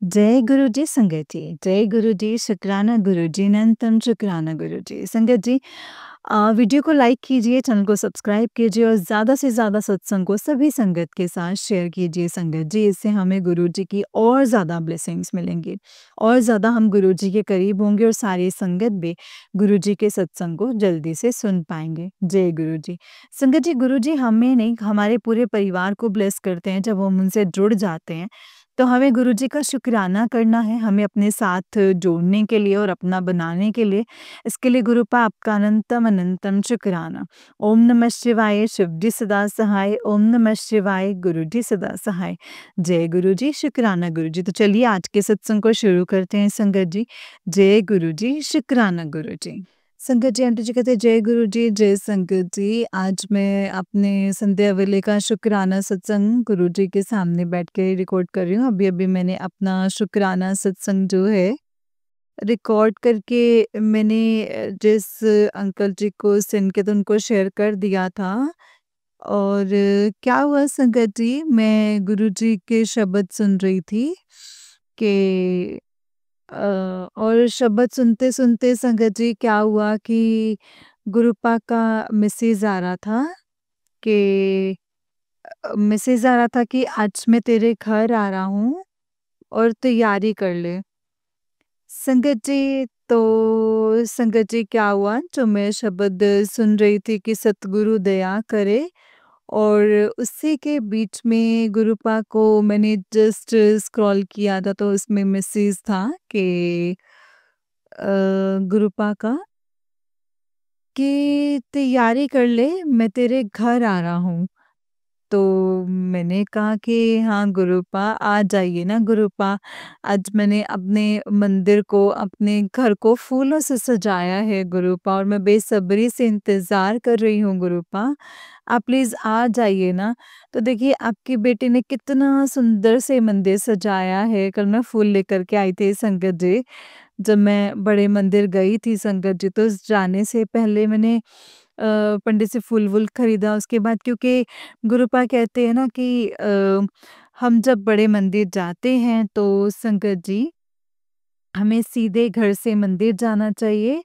जय गुरु जी संगत जी, जय गुरु जी, शुक्राना गुरु जी, अनंतम शुक्राना गुरु जी। संगत जी वीडियो को लाइक कीजिए, चैनल को सब्सक्राइब कीजिए और ज़्यादा से ज़्यादा सत्संग को सभी संगत के साथ शेयर कीजिए संगत जी। इससे हमें गुरु जी की और ज़्यादा ब्लेसिंग्स मिलेंगी और ज़्यादा हम गुरु जी के करीब होंगे और सारी संगत भी गुरु जी के सत्संग को जल्दी से सुन पाएंगे। जय गुरु जी। संगत जी, गुरु जी हमें नहीं, हमारे पूरे परिवार को ब्लेस करते हैं जब हम उनसे जुड़ जाते हैं। तो हमें गुरुजी का शुक्राना करना है, हमें अपने साथ जोड़ने के लिए और अपना बनाने के लिए। इसके लिए गुरुपा आपका अनंतम अनंतम शुक्राना। ओम नमः शिवाय, शिव जी सदा सहाय। ओम नमः शिवाय, गुरु जी सदा सहाय। जय गुरु जी, शुक्राना गुरु जी। तो चलिए आज के सत्संग को शुरू करते हैं संगत जी। जय गुरु जी, शुक्राना गुरु जी। संगत जी, आंटी जी कहते हैं जय गुरु जी, जय संगत जी। आज मैं अपने संध्या वेले का शुक्राना सत्संग गुरु जी के सामने बैठ के रिकॉर्ड कर रही हूँ। अभी-अभी मैंने अपना शुक्राना सत्संग जो है रिकॉर्ड करके मैंने जिस अंकल जी को सेंड किया था उनको शेयर कर दिया था। और क्या हुआ संगत जी, मैं गुरु जी के शब्द सुन रही थी कि और शब्द सुनते-सुनते संगत जी क्या हुआ कि गुरुपा का मैसेज आ रहा था कि मैसेज आ रहा था कि आज मैं तेरे घर आ रहा हूँ और तैयारी कर ले। संगत जी, तो संगत जी क्या हुआ, जो मैं शब्द सुन रही थी कि सतगुरु दया करे, और उसी के बीच में गुरुपा को मैंने जस्ट स्क्रॉल किया था तो उसमें मैसेज था कि गुरुपा का कि तैयारी कर ले, मैं तेरे घर आ रहा हूँ। तो मैंने कहा कि हाँ गुरुपा, आ जाइए ना गुरुपा। आज मैंने अपने मंदिर को, अपने घर को फूलों से सजाया है गुरुपा, और मैं बेसब्री से इंतज़ार कर रही हूँ गुरुपा। आप प्लीज़ आ जाइए ना। तो देखिए आपकी बेटी ने कितना सुंदर से मंदिर सजाया है। कल मैं फूल लेकर के आई थी संगत जी। जब मैं बड़े मंदिर गई थी संगत जी, तो जाने से पहले मैंने पंडित से फूल-वूल खरीदा उसके बाद, क्योंकि गुरुपा कहते हैं ना कि हम जब बड़े मंदिर जाते हैं तो संगत जी, हमें सीधे घर से मंदिर जाना चाहिए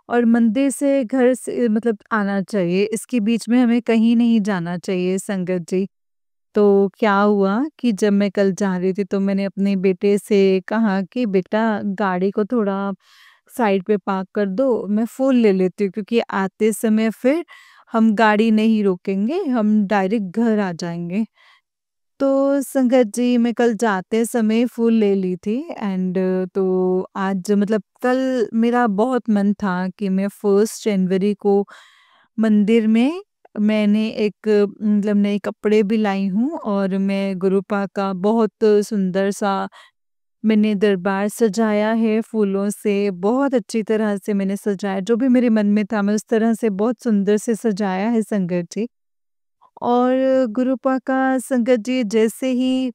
और मंदिर से घर से मतलब आना चाहिए। इसके बीच में हमें कहीं नहीं जाना चाहिए संगत जी। तो क्या हुआ कि जब मैं कल जा रही थी तो मैंने अपने बेटे से कहा कि बेटा, गाड़ी को थोड़ा साइड पे पार्क कर दो, मैं फूल ले लेती हूँ, क्योंकि आते समय फिर हम गाड़ी नहीं रोकेंगे, हम डायरेक्ट घर आ जाएँगे। तो संगत जी, मैं कल जाते समय फूल ले ली थी एंड तो आज मतलब कल मेरा बहुत मन था कि मैं 1 जनवरी को मंदिर में मैंने एक मतलब नए कपड़े भी लाई हूँ और मैं गुरुपा का बहुत सुंदर सा मैंने दरबार सजाया है फूलों से, बहुत अच्छी तरह से मैंने सजाया, जो भी मेरे मन में था मैं उस तरह से बहुत सुंदर से सजाया है संगत जी। और गुरुपा का संगत जी, जैसे ही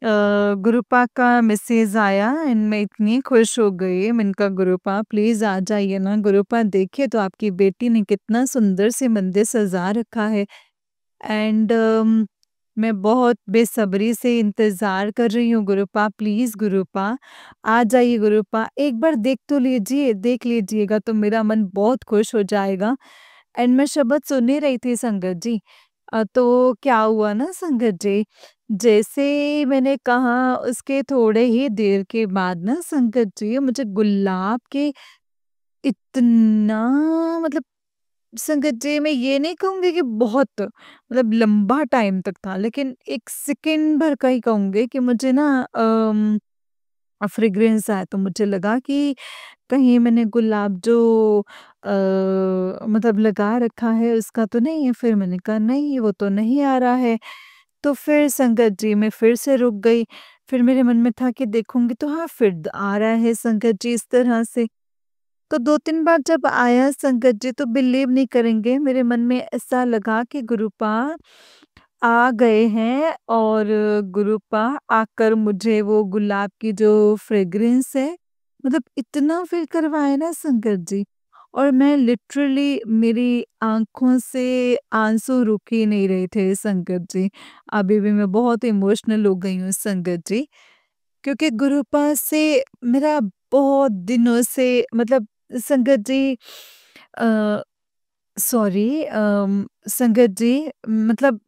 गुरुपा का मैसेज आया एंड मैं इतनी खुश हो गई। मैंने कहा गुरुपा प्लीज़ आ जाइए ना गुरुपा, देखिए तो आपकी बेटी ने कितना सुंदर से मंदिर सजा रखा है। एंड मैं बहुत बेसब्री से इंतज़ार कर रही हूँ गुरुपा, प्लीज़ गुरुपा, आ जाइए गुरुपा, एक बार देख तो लीजिए, देख लीजिएगा तो मेरा मन बहुत खुश हो जाएगा। एंड मैं शब्द सुन ही रही थी संगत जी। तो क्या हुआ ना संगत जी, जैसे ही मैंने कहा उसके थोड़े ही देर के बाद ना संगत जी, मुझे गुलाब के इतना मतलब संगत जी, मैं ये नहीं कहूँगी कि बहुत मतलब लंबा टाइम तक था, लेकिन 1 सेकंड भर का ही कहूँगी कि मुझे ना फ्रेग्रेंस आया तो मुझे लगा कि कहीं मैंने गुलाब जो मतलब लगा रखा है उसका तो नहीं है। फिर मैंने कहा नहीं, वो तो नहीं आ रहा है। तो फिर संगत जी मैं फिर से रुक गई। फिर मेरे मन में था कि देखूँगी तो हाँ, फिर आ रहा है संगत जी इस तरह से। तो 2-3 बार जब आया संगत जी, तो बिलीव नहीं करेंगे, मेरे मन में ऐसा लगा कि गुरुपा आ गए हैं और गुरुपा आकर मुझे वो गुलाब की जो फ्रेग्रेंस है, मतलब इतना फ़ील करवाया ना संगत जी, और मैं लिटरली मेरी आँखों से आंसू रुक ही नहीं रहे थे संगत जी। अभी भी मैं बहुत इमोशनल हो गई हूँ संगत जी। क्योंकि गुरुपा से मेरा बहुत दिनों से मतलब संगत जी अ, सॉरी संगत जी मतलब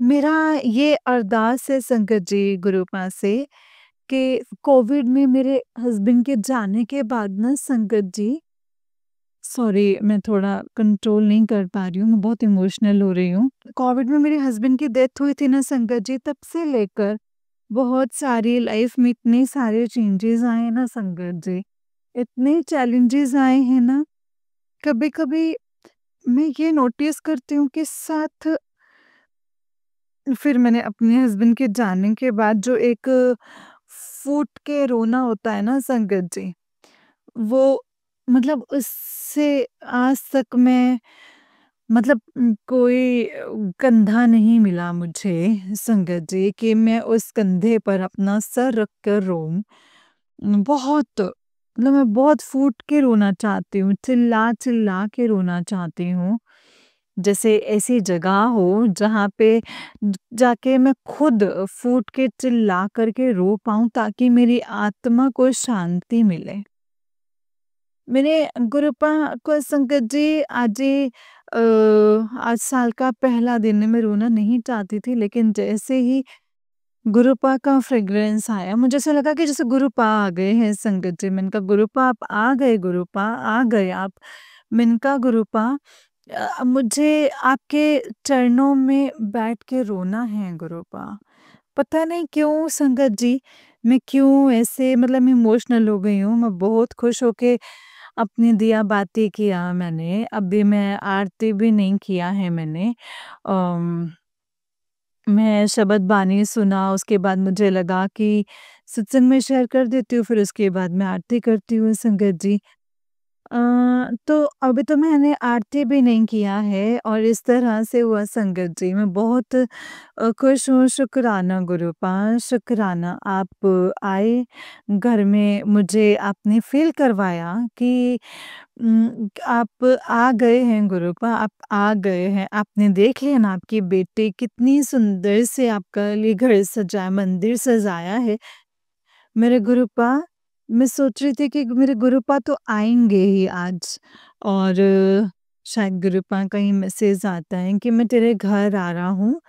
मेरा ये अरदास है संगत जी गुरुपा से कि कोविड में मेरे हस्बैंड के जाने के बाद ना संगत जी सॉरी मैं थोड़ा कंट्रोल नहीं कर पा रही हूँ, मैं बहुत इमोशनल हो रही हूँ। कोविड में मेरे हस्बैंड की डेथ हुई थी ना संगत जी, तब से लेकर बहुत सारी लाइफ में इतने सारे चेंजेस आए हैं ना संगत जी, इतने चैलेंजेस आए हैं ना, कभी-कभी मैं ये नोटिस करती हूँ कि साथ फिर मैंने अपने हस्बैंड के जाने के बाद जो एक फूट के रोना होता है ना संगत जी, वो मतलब उससे आज तक मैं मतलब कोई कंधा नहीं मिला मुझे संगत जी कि मैं उस कंधे पर अपना सर रख कर रोऊँ। बहुत मतलब मैं बहुत फूट के रोना चाहती हूँ, चिल्ला-चिल्ला के रोना चाहती हूँ। जैसे ऐसी जगह हो जहाँ पे जाके मैं खुद फूट के चिल्ला कर के रो पाऊँ ताकि मेरी आत्मा को शांति मिले। मेरे गुरुपा को संगत जी आज साल का पहला दिन है, मैं रोना नहीं चाहती थी लेकिन जैसे ही गुरुपा का फ्रेग्रेंस आया, मुझे ऐसा लगा कि जैसे गुरुपा आ गए हैं संगत जी। मैंने कहा गुरुपा आप आ गए गुरुपा, आ गए आप। मैंने कहा गुरुपा मुझे आपके चरणों में बैठ के रोना है गुरुपा। पता नहीं क्यों संगत जी, मैं क्यों ऐसे मतलब इमोशनल हो गई हूँ। मैं बहुत खुश होके अपनी दिया बाती किया मैंने, अभी मैं आरती भी नहीं किया है मैंने। अम मैं शबद बानी सुना, उसके बाद मुझे लगा कि सत्संग में शेयर कर देती हूँ, फिर उसके बाद मैं आरती करती हूँ संगत जी। अ, तो अभी तो मैंने आरती भी नहीं किया है और इस तरह से हुआ संगत जी। मैं बहुत खुश हूँ, शुक्राना गुरुपाल, शुक्राना आप आए घर में, मुझे आपने फ़ील करवाया कि आप आ गए हैं गुरुपा, आप आ गए हैं। आपने देख लिया ना आपकी बेटी कितनी सुंदर से आपका लिए घर सजाया, मंदिर सजाया है। मेरे गुरुपा मैं सोच रही थी कि मेरे गुरुपा तो आएँगे ही आज और शायद गुरुपा का ही मैसेज आता है कि मैं तेरे घर आ रहा हूँ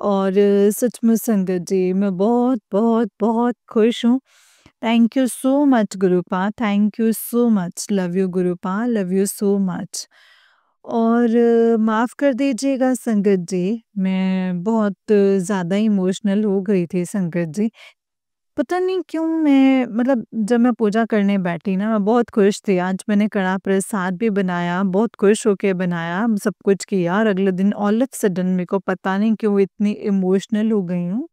और सचमुच संगत जी मैं बहुत, बहुत, बहुत खुश हूँ। Thank you so much गुरुपा, thank you so much. Love you गुरुपा, love you so much. और माफ़ कर दीजिएगा संगत जी, मैं बहुत ज़्यादा इमोशनल हो गई थी संगत जी। पता नहीं क्यों मैं मतलब जब मैं पूजा करने बैठी ना मैं बहुत खुश थी। आज मैंने कड़ा प्रसाद भी बनाया, बहुत खुश होके बनाया, सब कुछ किया और अगले दिन ऑल ऑफ सडन मेरे को पता नहीं क्यों इतनी इमोशनल हो गई हूँ।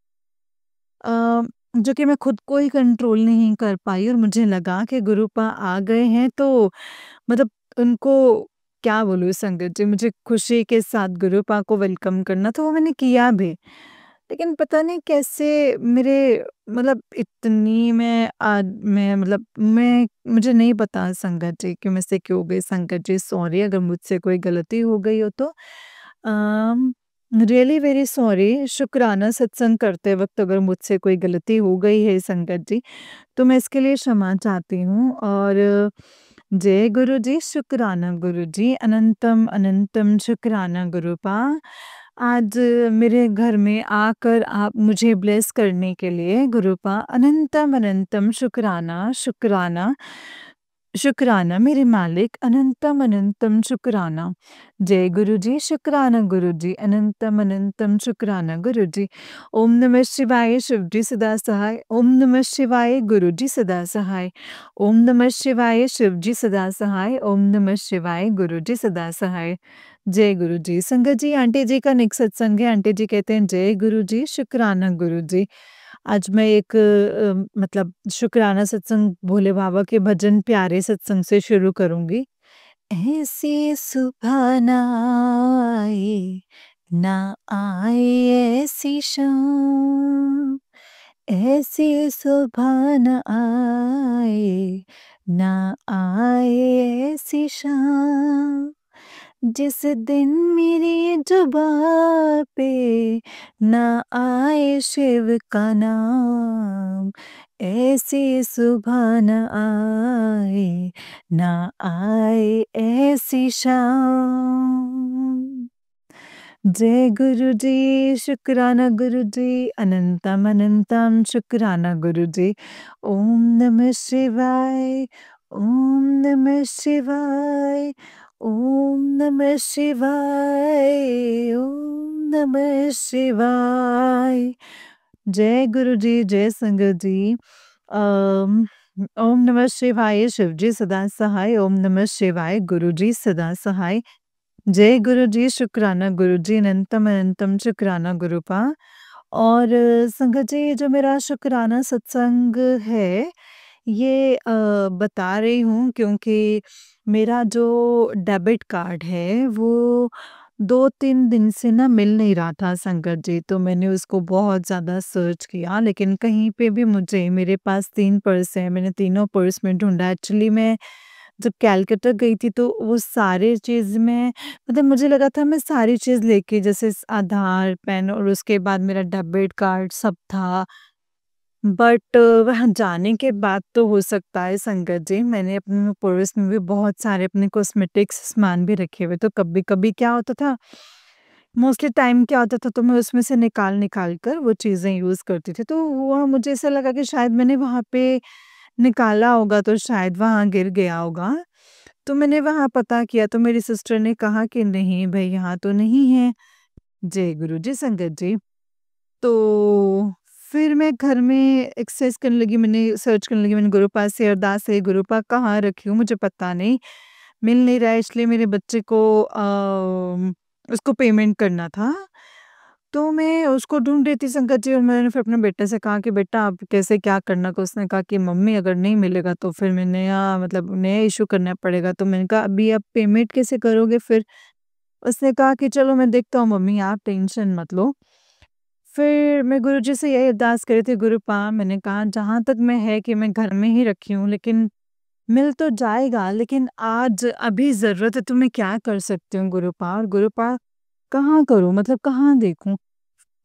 अ, जो कि मैं खुद को ही कंट्रोल नहीं कर पाई और मुझे लगा कि गुरुपा आ गए हैं तो मतलब उनको क्या बोलूँ संगत जी, मुझे खुशी के साथ गुरुपा को वेलकम करना था, वो मैंने किया भी। लेकिन पता नहीं कैसे मेरे मतलब इतनी मैं मतलब मैं मुझे नहीं पता संगत जी कि मुझसे क्यों हो गई संगत जी, सॉरी अगर मुझसे कोई गलती हो गई हो तो। अम, रियली वेरी सॉरी, शुक्राना सत्संग करते वक़्त अगर मुझसे कोई गलती हो गई है संगत जी, तो मैं इसके लिए क्षमा चाहती हूँ और जय गुरु जी, शुक्राना गुरु जी, अनंतम अनंतम शुक्राना गुरुपा। आज मेरे घर में आकर आप मुझे ब्लेस करने के लिए गुरुपा अनंतम अनंतम शुक्राना, शुक्राना, शुक्राना मेरे मालिक अनंतम अनंतम शुक्राना। जय गुरु जी, शुक्राना गुरु जी, अनंतम अनंतम शुक्राना गुरु जी। ओम नमः शिवाय शिव जी सदा सहाय, ओम नमः शिवाय गुरु जी सदा सहाय, ओम नमः शिवाय शिव जी सदा सहाय, ओम नमः शिवाय गुरु जी सदा सहाय। जय गुरु जी। संगत जी आंटी जी का नेक्स्ट सत्संग है, आंटी जी कहते हैं जय गुरु जी, शुक्राना गुरु जी। आज मैं एक मतलब शुक्राना सत्संग भोले बाबा के भजन प्यारे सत्संग से शुरू करूँगी। ऐसी सुबह ना आए, ना आए ऐसी शाम, ऐसी सुबह ना आए, ना आए ऐसी शाम, जिस दिन मेरी जुबां पे ना आए शिव का नाम, ऐसी सुबह न आए, ना आए ऐसी शाम। जय गुरुजी, शुक्राना गुरुजी, अनंतम अनंतम शुक्राना गुरुजी। ओम नमः शिवाय, ओम नमः शिवाय, ओम नमः शिवाय, ओम नमः शिवाय। जय गुरुजी, जय संगत जी। अम, ओम नमः शिवाय, शिवजी सदा सहाय। ओम नमः शिवाय, गुरुजी सदा सहाय। जय गुरुजी, शुक्राना गुरुजी, अनंतम अनंतम शुक्राना गुरुपा। और संगत जी, ये जो मेरा शुक्राना सत्संग है, ये बता रही हूँ क्योंकि मेरा जो डेबिट कार्ड है वो 2-3 दिन से ना मिल नहीं रहा था संगत जी। तो मैंने उसको बहुत ज़्यादा सर्च किया, लेकिन कहीं पे भी मुझे, मेरे पास 3 पर्स हैं, मैंने तीनों पर्स में ढूँढा। एक्चुअली मैं जब कलकत्ता गई थी तो वो सारे चीज़ में, मतलब मुझे लगा था मैं सारी चीज़ लेके, जैसे आधार, पैन और उसके बाद मेरा डेबिट कार्ड सब था। बट वहाँ जाने के बाद तो हो सकता है संगत जी, मैंने अपने पर्स में भी बहुत सारे अपने कॉस्मेटिक्स सामान भी रखे हुए, तो कभी-कभी क्या होता था, मोस्टली टाइम क्या होता था तो मैं उसमें से निकाल-निकाल कर वो चीज़ें यूज़ करती थी। तो वहाँ मुझे ऐसा लगा कि शायद मैंने वहाँ पे निकाला होगा तो शायद वहाँ गिर गया होगा। तो मैंने वहाँ पता किया तो मेरी सिस्टर ने कहा कि नहीं भई, यहाँ तो नहीं है। जय गुरु जी, संगत जी। तो फिर मैं घर में एक्सरसाइज करने लगी, मैंने सर्च करने लगी, मैंने गुरुपा से अरदास है, गुरुपा कहाँ रखी हूँ मुझे पता नहीं, मिल नहीं रहा है, इसलिए मेरे बच्चे को उसको पेमेंट करना था। तो मैं उसको ढूँढ रही थी संगत जी, और मैंने फिर अपने बेटे से कहा कि बेटा अब कैसे क्या करना? तो उसने कहा कि मम्मी अगर नहीं मिलेगा तो फिर मैं नया, मतलब नया इश्यू करना पड़ेगा। तो मैंने कहा अभी आप पेमेंट कैसे करोगे फिर? उसने कहा कि चलो मैं देखता हूँ मम्मी, आप टेंशन मत लो। फिर मैं गुरुजी से यही अरदास करी थी, गुरुपा मैंने कहा जहाँ तक मैं है कि मैं घर में ही रखी हूँ, लेकिन मिल तो जाएगा, लेकिन आज अभी ज़रूरत है तो मैं क्या कर सकती हूँ गुरुपा? और गुरुपा कहाँ करूँ, मतलब कहाँ देखूँ?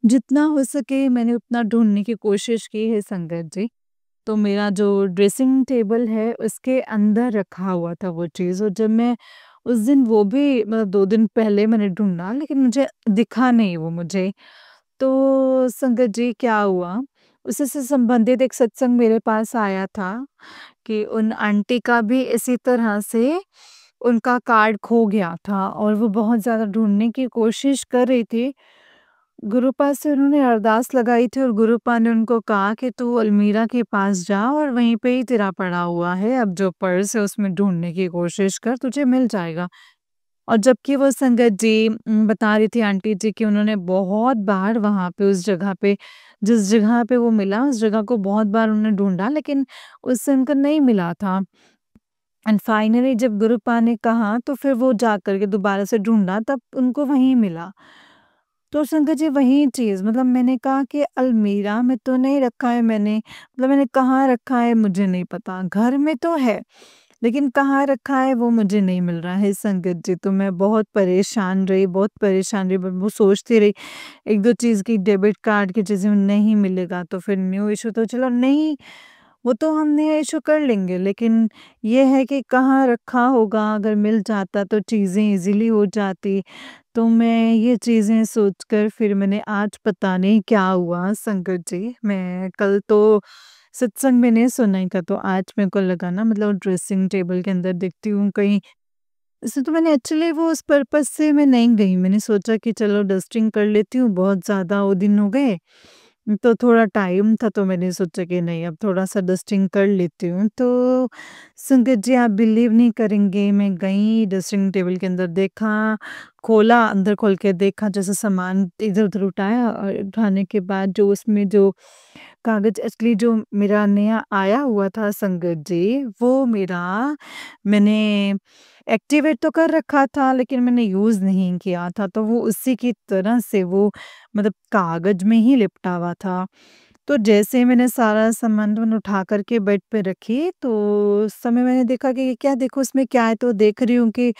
जितना हो सके मैंने उतना ढूँढने की कोशिश की है संगत जी। तो मेरा जो ड्रेसिंग टेबल है उसके अंदर रखा हुआ था वो चीज़, और जब मैं उस दिन, वो भी मतलब 2 दिन पहले मैंने ढूँढा, लेकिन मुझे दिखा नहीं वो मुझे। तो संगत जी क्या हुआ, उसी से संबंधित एक सत्संग मेरे पास आया था कि उन आंटी का भी इसी तरह से उनका कार्ड खो गया था और वो बहुत ज़्यादा ढूँढने की कोशिश कर रही थी। गुरुपा से उन्होंने अरदास लगाई थी और गुरुपा ने उनको कहा कि तू अलमीरा के पास जा और वहीं पे ही तेरा पड़ा हुआ है, अब जो पर्स है उसमें ढूँढने की कोशिश कर, तुझे मिल जाएगा। और जबकि वो संगत जी बता रही थी आंटी जी कि उन्होंने बहुत बार वहाँ पे उस जगह पे, जिस जगह पे वो मिला उस जगह को बहुत बार उन्होंने ढूँढा, लेकिन उससे उनको नहीं मिला था। एंड फाइनली जब गुरुपा ने कहा तो फिर वो जा कर के दोबारा से ढूँढा, तब उनको वहीं मिला। तो संगत जी वही चीज़, मतलब मैंने कहा कि अलमीरा में तो नहीं रखा है मैंने, मतलब मैंने कहाँ रखा है मुझे नहीं पता। घर में तो है, लेकिन कहाँ रखा है वो मुझे नहीं मिल रहा है संगत जी। तो मैं बहुत परेशान रही, वो सोचती रही 1-2 चीज़ की, डेबिट कार्ड की चीज़ें नहीं मिलेगा तो फिर न्यू इश्यू तो चलो नहीं, वो तो हम नया इश्यू कर लेंगे, लेकिन ये है कि कहाँ रखा होगा, अगर मिल जाता तो चीज़ें ईज़िली हो जाती। तो मैं ये चीज़ें सोचकर फिर मैंने, आज पता नहीं क्या हुआ संगत जी, मैं कल तो सत्संग में नहीं सुना ही था, तो आज मेरे को लगा ना, मतलब ड्रेसिंग टेबल के अंदर देखती हूँ कहीं, इसलिए तो मैंने एक्चुअली वो उस पर्पज़ से मैं नहीं गई। मैंने सोचा कि चलो डस्टिंग कर लेती हूँ, बहुत ज़्यादा वो दिन हो गए, तो थोड़ा टाइम था तो मैंने सोचा कि नहीं अब थोड़ा-सा डस्टिंग कर लेती हूँ। तो संगत जी आप बिलीव नहीं करेंगे, मैं गई डस्टिंग टेबल के अंदर देखा, खोला, अंदर खोल के देखा, जैसे सामान इधर-उधर उठाया, और उठाने के बाद जो उसमें जो कागज़ असली जो मेरा नया आया हुआ था संगत जी, वो मेरा, मैंने एक्टिवेट तो कर रखा था लेकिन मैंने यूज़ नहीं किया था, तो वो उसी की तरह से वो, मतलब कागज़ में ही लिपटा हुआ था। तो जैसे ही मैंने सारा सामान उठा कर के बेड पे रखी, तो उस समय मैंने देखा कि ये क्या, देखो इसमें क्या है, तो देख रही हूँ कि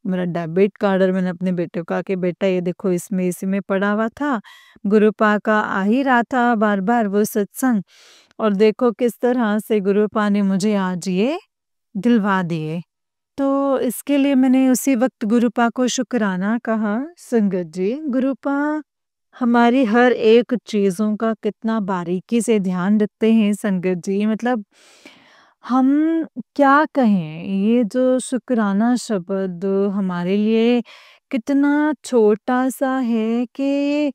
मेरा डेबिट कार्ड और मैंने अपने बेटे को कहा कि बेटा ये देखो इसमें इसी में पड़ा हुआ था, गुरुपा का आ ही रहा था बार-बार वो सत्संग और देखो किस तरह से गुरुपा ने मुझे आज ये दिलवा दिए। तो इसके लिए मैंने उसी वक़्त गुरुपा को शुकराना कहा। संगत जी, गुरुपा हमारी हर एक चीज़ों का कितना बारीकी से ध्यान रखते हैं संगत जी, मतलब हम क्या कहें, ये जो शुकराना शब्द हमारे लिए कितना छोटा-सा है कि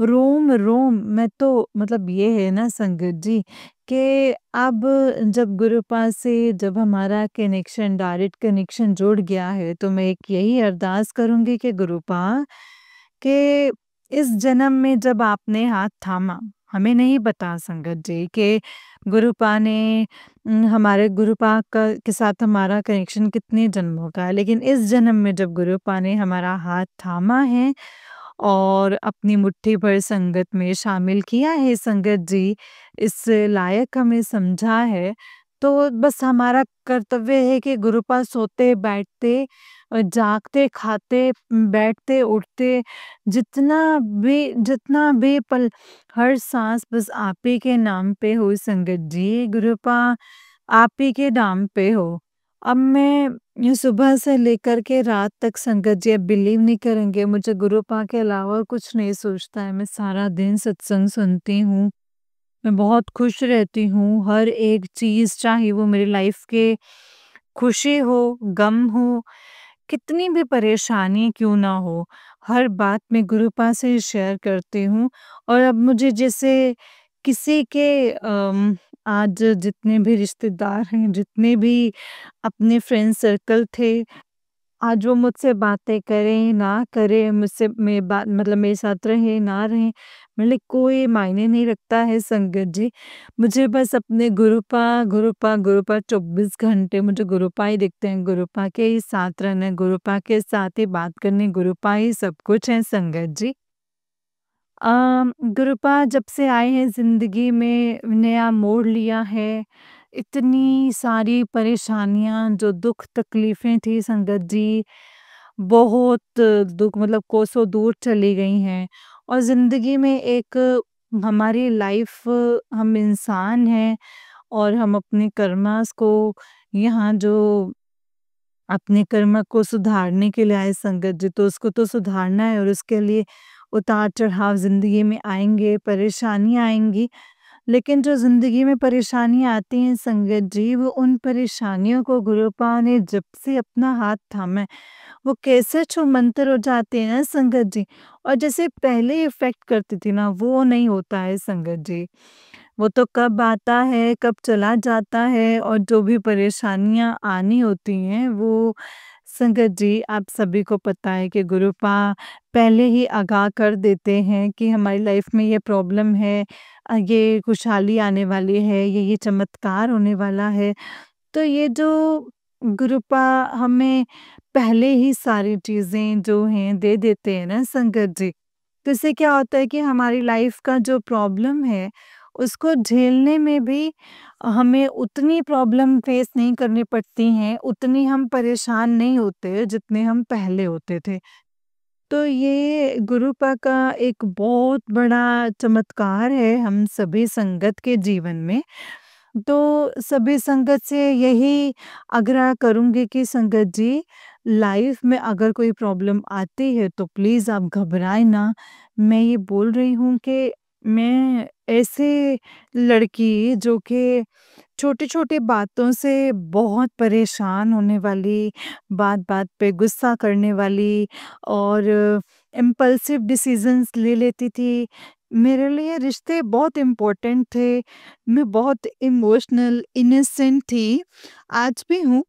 रोम-रोम में तो मतलब ये है ना संगत जी कि अब जब गुरुपा से जब हमारा कनेक्शन डायरेक्ट कनेक्शन जुड़ गया है, तो मैं एक यही अरदास करूँगी कि गुरुपा कि इस जन्म में जब आपने हाथ थामा, हमें नहीं पता संगत जी कि गुरुपा ने हमारे गुरुपा का के साथ हमारा कनेक्शन कितने जन्मों का है, लेकिन इस जन्म में जब गुरुपा ने हमारा हाथ थामा है और अपनी मुट्ठी भर संगत में शामिल किया है संगत जी, इस लायक हमें समझा है, तो बस हमारा कर्तव्य है कि गुरुपा सोते-बैठते जागते, खाते, बैठते, उठते, जितना भी पल हर साँस बस आप ही के नाम पे हो संगत जी, गुरुपा आप ही के नाम पे हो। अब मैं ये सुबह से लेकर के रात तक संगत जी आप बिलीव नहीं करेंगे मुझे गुरुपा के अलावा कुछ नहीं सूझता है। मैं सारा दिन सत्संग सुनती हूँ, मैं बहुत खुश रहती हूँ, हर एक चीज़ चाहे वो मेरी लाइफ के खुशी हो, गम हो, कितनी भी परेशानी क्यों ना हो, हर बात मैं गुरुपा से शेयर करती हूँ और अब मुझे जैसे किसी के आज जितने भी रिश्तेदार हैं, जितने भी अपने फ्रेंड सर्कल थे, आज वो मुझसे बातें करें, ना करें, मुझसे में बात मतलब मेरे साथ रहें, ना रहें, मेरे लिए कोई मायने नहीं रखता है संगत जी। मुझे बस अपने गुरुपा, गुरुपा, गुरुपा 24 घंटे मुझे गुरुपा ही दिखते हैं, गुरुपा के ही साथ रहना है, गुरुपा के साथ ही बात करनी, गुरुपा ही सब कुछ है संगत जी। गुरुपा जब से आए हैं ज़िंदगी में नया मोड़ लिया है, इतनी सारी परेशानियाँ जो दुःख तकलीफ़ें थी संगत जी, बहुत दुःख मतलब कोसों दूर चली गई हैं और ज़िंदगी में एक हमारी लाइफ़ हम इंसान हैं और हम अपने कर्मास को यहाँ जो अपने कर्म को सुधारने के लिए आए संगत जी, तो उसको तो सुधारना है और उसके लिए उतार-चढ़ाव ज़िंदगी में आएँगे, परेशानियाँ आएँगी। लेकिन जो ज़िंदगी में परेशानियाँ आती हैं संगत जी, वो उन परेशानियों को गुरुपा ने जब से अपना हाथ थामा है, वो कैसे छूमंतर हो जाते हैं ना संगत जी। और जैसे पहले इफ़ेक्ट करती थी ना, वो नहीं होता है संगत जी। वो तो कब आता है, कब चला जाता है और जो भी परेशानियाँ आनी होती हैं वो संगत जी आप सभी को पता है कि गुरुपा पहले ही आगाह कर देते हैं कि हमारी लाइफ में ये प्रॉब्लम है, ये खुशहाली आने वाली है, ये चमत्कार होने वाला है। तो ये जो गुरुपा हमें पहले ही सारी चीज़ें जो हैं दे देते हैं ना संगत जी, तो इससे क्या होता है कि हमारी लाइफ का जो प्रॉब्लम है, उसको झेलने में भी हमें उतनी प्रॉब्लम फेस नहीं करनी पड़ती हैं, उतनी हम परेशान नहीं होते जितने हम पहले होते थे। तो ये गुरुपा का एक बहुत बड़ा चमत्कार है हम सभी संगत के जीवन में। तो सभी संगत से यही आग्रह करूँगी कि संगत जी लाइफ में अगर कोई प्रॉब्लम आती है तो प्लीज़ आप घबराएँ ना। मैं ये बोल रही हूँ कि मैं ऐसे लड़की जो कि छोटी-छोटी बातों से बहुत परेशान होने वाली, बात-बात पे गुस्सा करने वाली और इम्पल्सिव डिसीज़न्स ले लेती थी। मेरे लिए रिश्ते बहुत इम्पोर्टेंट थे। मैं बहुत इमोशनल, इनोसेंट थी, आज भी हूँ,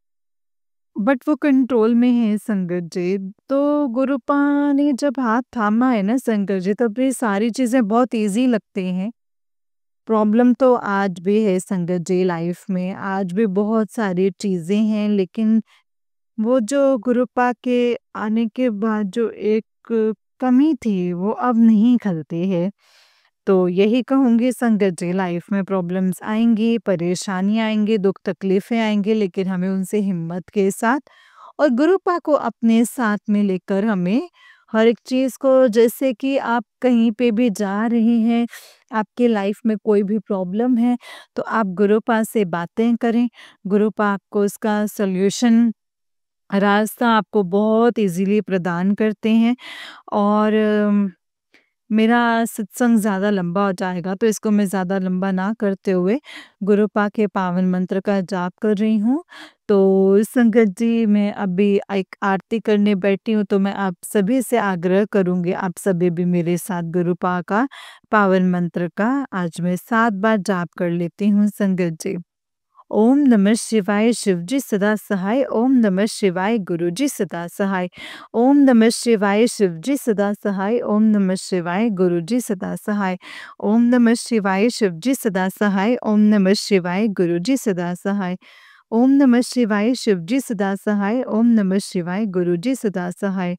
बट वो कंट्रोल में है संगत जी। तो गुरुपा ने जब हाथ थामा है ना संगत जी, तब ये सारी चीज़ें बहुत ईज़ी लगती हैं। प्रॉब्लम तो आज भी है संगत जी लाइफ में, आज भी बहुत सारी चीज़ें हैं, लेकिन वो जो गुरुपा के आने के बाद जो एक कमी थी, वो अब नहीं खलती है। तो यही कहूँगी संगत जी लाइफ में प्रॉब्लम्स आएँगी, परेशानियाँ आएँगी, दुःख तकलीफ़ें आएँगी, लेकिन हमें उनसे हिम्मत के साथ और गुरुपा को अपने साथ में लेकर हमें हर एक चीज़ को, जैसे कि आप कहीं पे भी जा रहे हैं, आपके लाइफ में कोई भी प्रॉब्लम है, तो आप गुरुपा से बातें करें। गुरुपा आपको उसका सॉल्यूशन रास्ता आपको बहुत ईज़िली प्रदान करते हैं। और मेरा सत्संग ज़्यादा लंबा हो जाएगा, तो इसको मैं ज़्यादा लंबा ना करते हुए गुरुपा के पावन मंत्र का जाप कर रही हूँ। तो संगत जी, मैं अभी एक आरती करने बैठी हूँ, तो मैं आप सभी से आग्रह करूँगी, आप सभी भी मेरे साथ गुरुपा का पावन मंत्र का आज मैं 7 बार जाप कर लेती हूँ संगत जी। ओम नमः शिवाय शिवजी सदा सहाय, ओम नमः शिवाय गुरुजी सदा सहाय, ओम नमः शिवाय शिवजी सदा सहाय, ओम नमः शिवाय गुरुजी सदा सहाय, ओम नमः शिवाय शिवजी सदा सहाय, ओम नमः शिवाय गुरुजी सदा सहाय, ओम नमः शिवाय शिवजी सदा सहाय, ओम नमः शिवाय गुरुजी सदा सहाय,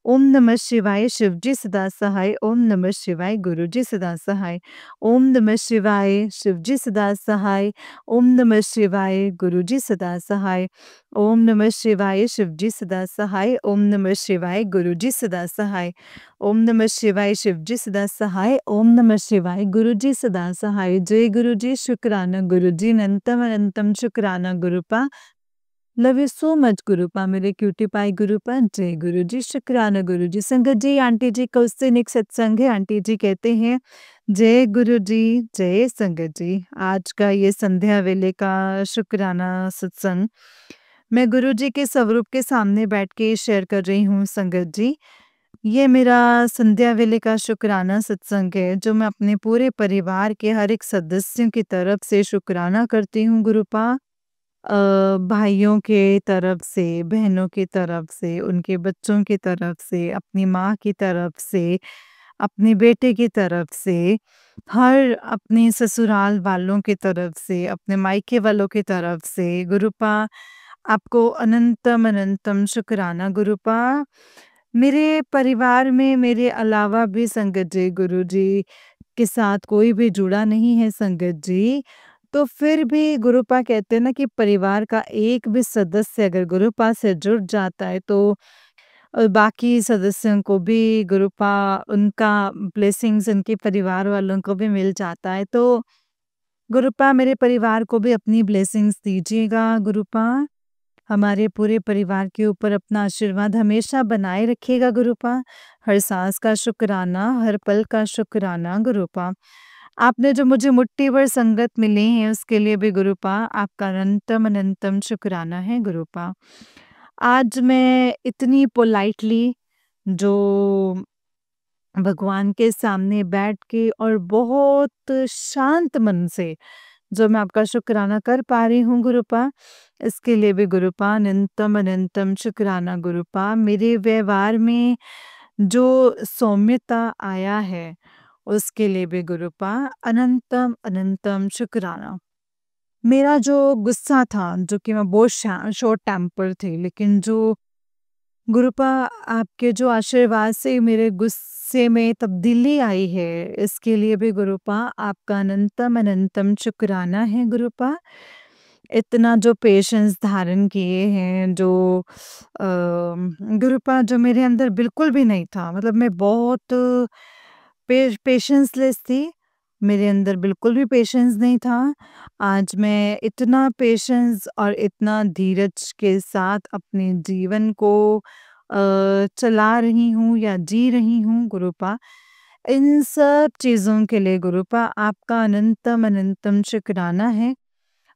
ओम नमः शिवाय शिवजी सदा सहाय, ओम नमः शिवाय गुरुजी सदा सहाय, ओम नमः शिवाय शिवजी सदा सहाय, ओम नमः शिवाय गुरुजी सदा सहाय, ओम नमः शिवाय शिवजी सदा सहाय, ओम नमः शिवाय गुरुजी सदा सहाय, ओम नमः शिवाय शिवजी सदा सहाय, ओम नमः शिवाय गुरुजी सदा सहाय। जय गुरुजी, शुक्राना गुरुजी, अनंतम अनंतम शुक्राना गुरुपा। लव यू सो मच गुरुपा, मेरे क्यूटी पाई गुरुपा। जय गुरुजी, शुक्राना गुरुजी। संगत जी, आंटी जी का उस दिन एक सत्संग है, आंटी जी कहते हैं जय गुरुजी, जय संगत जी। आज का ये संध्या वेले का शुक्राना सत्संग मैं गुरुजी के स्वरूप के सामने बैठ के शेयर कर रही हूँ संगत जी। ये मेरा संध्या वेले का शुक्राना सत्संग है, जो मैं अपने पूरे परिवार के हर एक सदस्यों की तरफ से शुक्राना करती हूँ गुरुपा। भाइयों के तरफ से, बहनों की तरफ से, उनके बच्चों की तरफ से, अपनी माँ की तरफ से, अपने बेटे की तरफ से, हर अपने ससुराल वालों की तरफ से, अपने मायके वालों की तरफ से, गुरुपा आपको अनंतम अनंतम शुक्राना गुरुपा। मेरे परिवार में मेरे अलावा भी संगत जी, गुरुजी के साथ कोई भी जुड़ा नहीं है संगत जी। तो फिर भी गुरुपा कहते हैं ना कि परिवार का एक भी सदस्य अगर गुरुपा से जुड़ जाता है, तो बाकी सदस्यों को भी गुरुपा उनका ब्लेसिंग्स उनके परिवार वालों को भी मिल जाता है। तो गुरुपा मेरे परिवार को भी अपनी ब्लेसिंग्स दीजिएगा गुरुपा। हमारे पूरे परिवार के ऊपर अपना आशीर्वाद हमेशा बनाए रखिएगा गुरुपा। हर सांस का शुक्राना, हर पल का शुक्राना गुरुपा। आपने जो मुझे मुट्ठी भर संगत मिली है, उसके लिए भी गुरुपा आपका अनंतम अनंतम शुक्राना है गुरुपा। आज मैं इतनी पोलाइटली जो भगवान के सामने बैठ के और बहुत शांत मन से जो मैं आपका शुक्राना कर पा रही हूँ गुरुपा, इसके लिए भी गुरुपा अनंतम अनंतम शुक्राना गुरुपा। मेरे व्यवहार में जो सौम्यता आया है, उसके लिए भी गुरुपा अनंतम अनंतम शुक्राना। मेरा जो गुस्सा था, जो कि मैं बहुत शॉर्ट टेम्पर थी, लेकिन जो गुरुपा आपके जो आशीर्वाद से मेरे गुस्से में तब्दीली आई है, इसके लिए भी गुरुपा आपका अनंतम अनंतम शुक्राना है गुरुपा। इतना जो पेशेंस धारण किए हैं, जो गुरुपा जो मेरे अंदर बिल्कुल भी नहीं था, मतलब मैं बहुत पेशेंसलेस थी, मेरे अंदर बिल्कुल भी पेशेंस नहीं था। आज मैं इतना पेशेंस और इतना धीरज के साथ अपने जीवन को चला रही हूँ या जी रही हूँ गुरुपा। इन सब चीज़ों के लिए गुरुपा आपका अनंतम अनंतम शुक्राना है।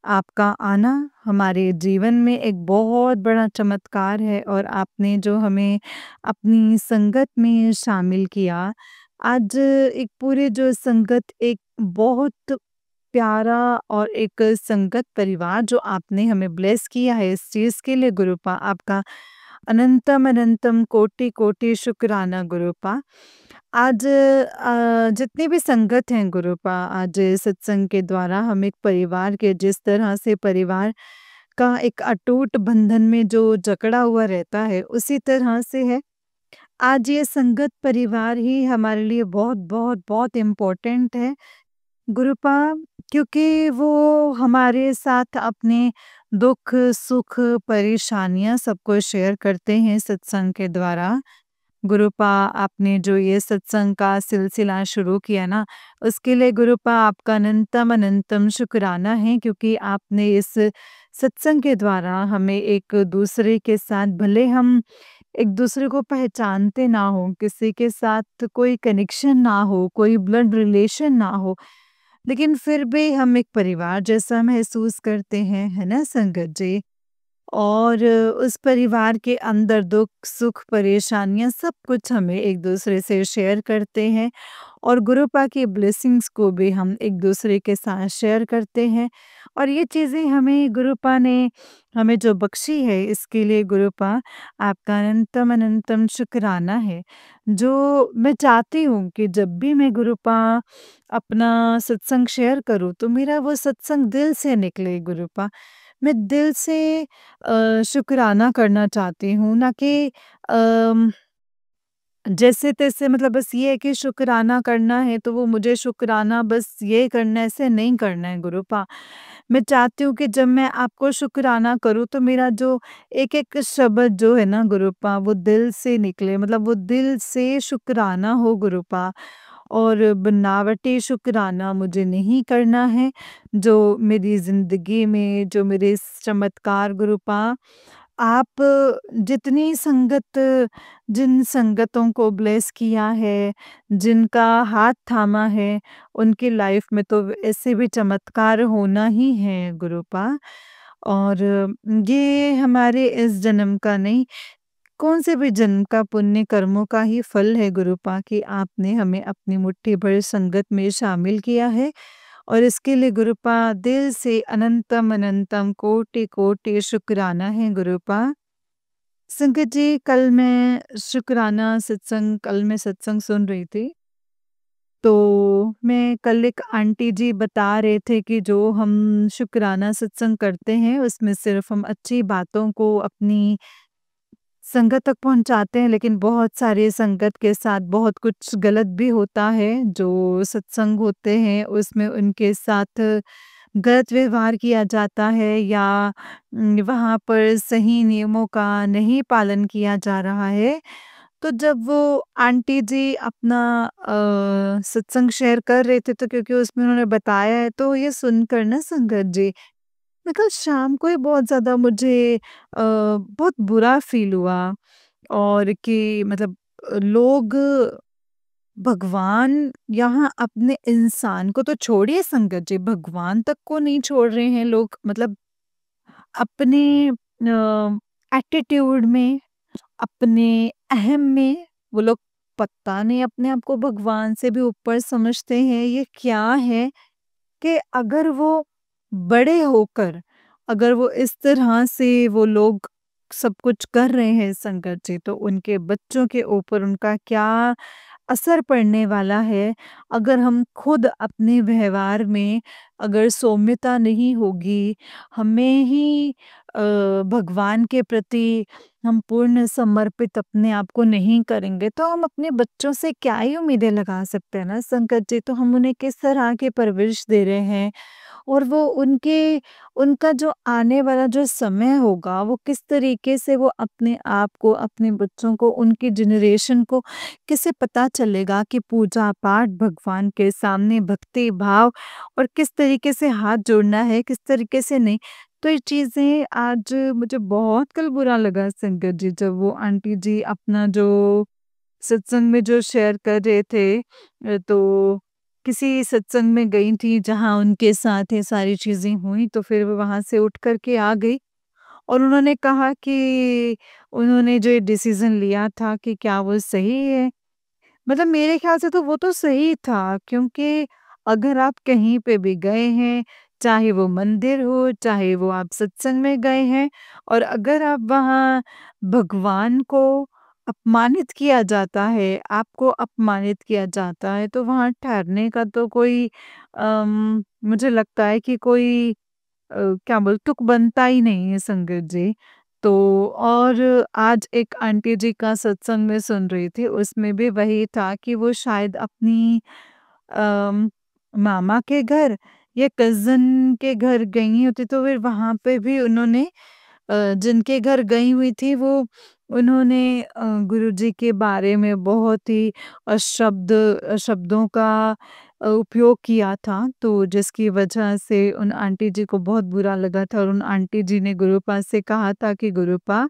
आपका आना हमारे जीवन में एक बहुत बड़ा चमत्कार है, और आपने जो हमें अपनी संगत में शामिल किया, आज एक पूरे जो संगत एक बहुत प्यारा और एक संगत परिवार जो आपने हमें ब्लेस किया है, इस चीज़ के लिए गुरुपा आपका अनंतम अनंतम कोटि कोटि शुक्राना गुरुपा। आज जितनी भी संगत हैं गुरुपा, आज सत्संग के द्वारा हम एक परिवार के जिस तरह से परिवार का एक अटूट बंधन में जो जकड़ा हुआ रहता है, उसी तरह से है। आज ये संगत परिवार ही हमारे लिए बहुत बहुत बहुत इम्पोर्टेंट है गुरुपा, क्योंकि वो हमारे साथ अपने दुःख, सुख, परेशानियाँ सबको शेयर करते हैं सत्संग के द्वारा। गुरुपा आपने जो ये सत्संग का सिलसिला शुरू किया ना, उसके लिए गुरुपा आपका अनंतम शुक्राना है क्योंकि आपने इस सत्संग के द्वारा हमें एक-दूसरे के साथ भले हम एक-दूसरे को पहचानते ना हों, किसी के साथ कोई कनेक्शन ना हो, कोई ब्लड रिलेशन ना हो, लेकिन फिर भी हम एक परिवार जैसा महसूस करते हैं, है ना संगत जी? और उस परिवार के अंदर दुख, सुख, परेशानियाँ सब कुछ हमें एक-दूसरे से शेयर करते हैं और गुरुपा की ब्लेसिंग्स को भी हम एक-दूसरे के साथ शेयर करते हैं और ये चीज़ें हमें गुरुपा ने हमें जो बख्शी है इसके लिए गुरुपा आपका अनंतम शुक्राना है। जो मैं चाहती हूँ कि जब भी मैं गुरुपा अपना सत्संग शेयर करूँ तो मेरा वो सत्संग दिल से निकले गुरुपा। मैं दिल से शुकराना करना चाहती हूँ ना कि अम, जैसे-तैसे मतलब बस ये है कि शुकराना करना है तो वो मुझे शुकराना बस ये करना है, ऐसे नहीं करना है गुरुपा। मैं चाहती हूँ कि जब मैं आपको शुकराना करूँ तो मेरा जो एक-एक शब्द जो है ना गुरुपा वो दिल से निकले मतलब वो दिल से शुकराना हो गुरुपा। और बनावटी शुकराना मुझे नहीं करना है। जो मेरी ज़िंदगी में जो मेरे इस चमत्कार गुरुपा आप जितनी संगत जिन संगतों को ब्लेस किया है, जिनका हाथ थामा है, उनकी लाइफ में तो ऐसे भी चमत्कार होना ही है गुरुपा। और ये हमारे इस जन्म का नहीं कौन से भी जन्म का पुण्य कर्मों का ही फल है गुरुपा कि आपने हमें अपनी मुट्ठी भर संगत में शामिल किया है और इसके लिए गुरुपा दिल से अनंतम कोटि-कोटि शुक्राना है गुरुपा। संगत जी कल मैं सत्संग सुन रही थी, तो मैं कल एक आंटी जी बता रहे थे कि जो हम शुक्राना सत्संग करते हैं उसमें सिर्फ़ हम अच्छी बातों को अपनी संगत तक पहुँचाते हैं लेकिन बहुत सारे संगत के साथ बहुत कुछ गलत भी होता है। जो सत्संग होते हैं उसमें उनके साथ गलत व्यवहार किया जाता है या वहाँ पर सही नियमों का नहीं पालन किया जा रहा है। तो जब वो आंटी जी अपना सत्संग शेयर कर रहे थे तो क्योंकि उसमें उन्होंने बताया है तो ये सुनकर ना संगत जी मैं कल शाम को ही बहुत ज़्यादा मुझे बहुत बुरा फ़ील हुआ और कि मतलब लोग भगवान यहाँ अपने इंसान को तो छोड़िए संगत जी, भगवान तक को नहीं छोड़ रहे हैं लोग मतलब अपने एटीट्यूड में, अपने अहम में वो लोग पता नहीं अपने आप को भगवान से भी ऊपर समझते हैं, ये क्या है? कि अगर वो बड़े होकर अगर वो इस तरह से वो लोग सब कुछ कर रहे हैं संगत जी, तो उनके बच्चों के ऊपर उनका क्या असर पड़ने वाला है। अगर हम खुद अपने व्यवहार में अगर सौम्यता नहीं होगी, हमें ही भगवान के प्रति हम पूर्ण समर्पित अपने आप को नहीं करेंगे, तो हम अपने बच्चों से क्या ही उम्मीदें लगा सकते हैं ना संगत जी। तो हम उन्हें किस तरह की परवरिश दे रहे हैं और वो उनका जो आने वाला जो समय होगा, वो किस तरीके से वो अपने आप को, अपने बच्चों को, उनकी जनरेशन को कैसे पता चलेगा कि पूजा-पाठ, भगवान के सामने भक्ति भाव और किस तरीके से हाथ जोड़ना है, किस तरीके से नहीं। तो ये चीज़ें आज मुझे बहुत कल बुरा लगा संगत जी, जब वो आंटी जी अपना जो सत्संग में जो शेयर कर रहे थे तो किसी सत्संग में गई थी जहाँ उनके साथ ये सारी चीज़ें हुई तो फिर वो वहाँ से उठ कर के आ गई और उन्होंने कहा कि उन्होंने जो ये डिसीज़न लिया था कि क्या वो सही है? मतलब मेरे ख़्याल से तो वो तो सही था क्योंकि अगर आप कहीं पे भी गए हैं, चाहे वो मंदिर हो, चाहे वो आप सत्संग में गए हैं और अगर आप वहाँ भगवान को अपमानित किया जाता है, आपको अपमानित किया जाता है, तो वहाँ ठहरने का तो कोई मुझे लगता है कि कोई क्या बोल तुक बनता ही नहीं है संगत जी। तो और आज एक आंटी जी का सत्संग में सुन रही थी, उसमें भी वही था कि वो शायद अपनी अम, मामा के घर या कज़न के घर गई होती तो फिर वहाँ पे भी उन्होंने जिनके घर गई हुई थी वो उन्होंने गुरुजी के बारे में बहुत ही शब्दों का उपयोग किया था, तो जिसकी वजह से उन आंटी जी को बहुत बुरा लगा था और उन आंटी जी ने गुरुपा से कहा था कि गुरुपा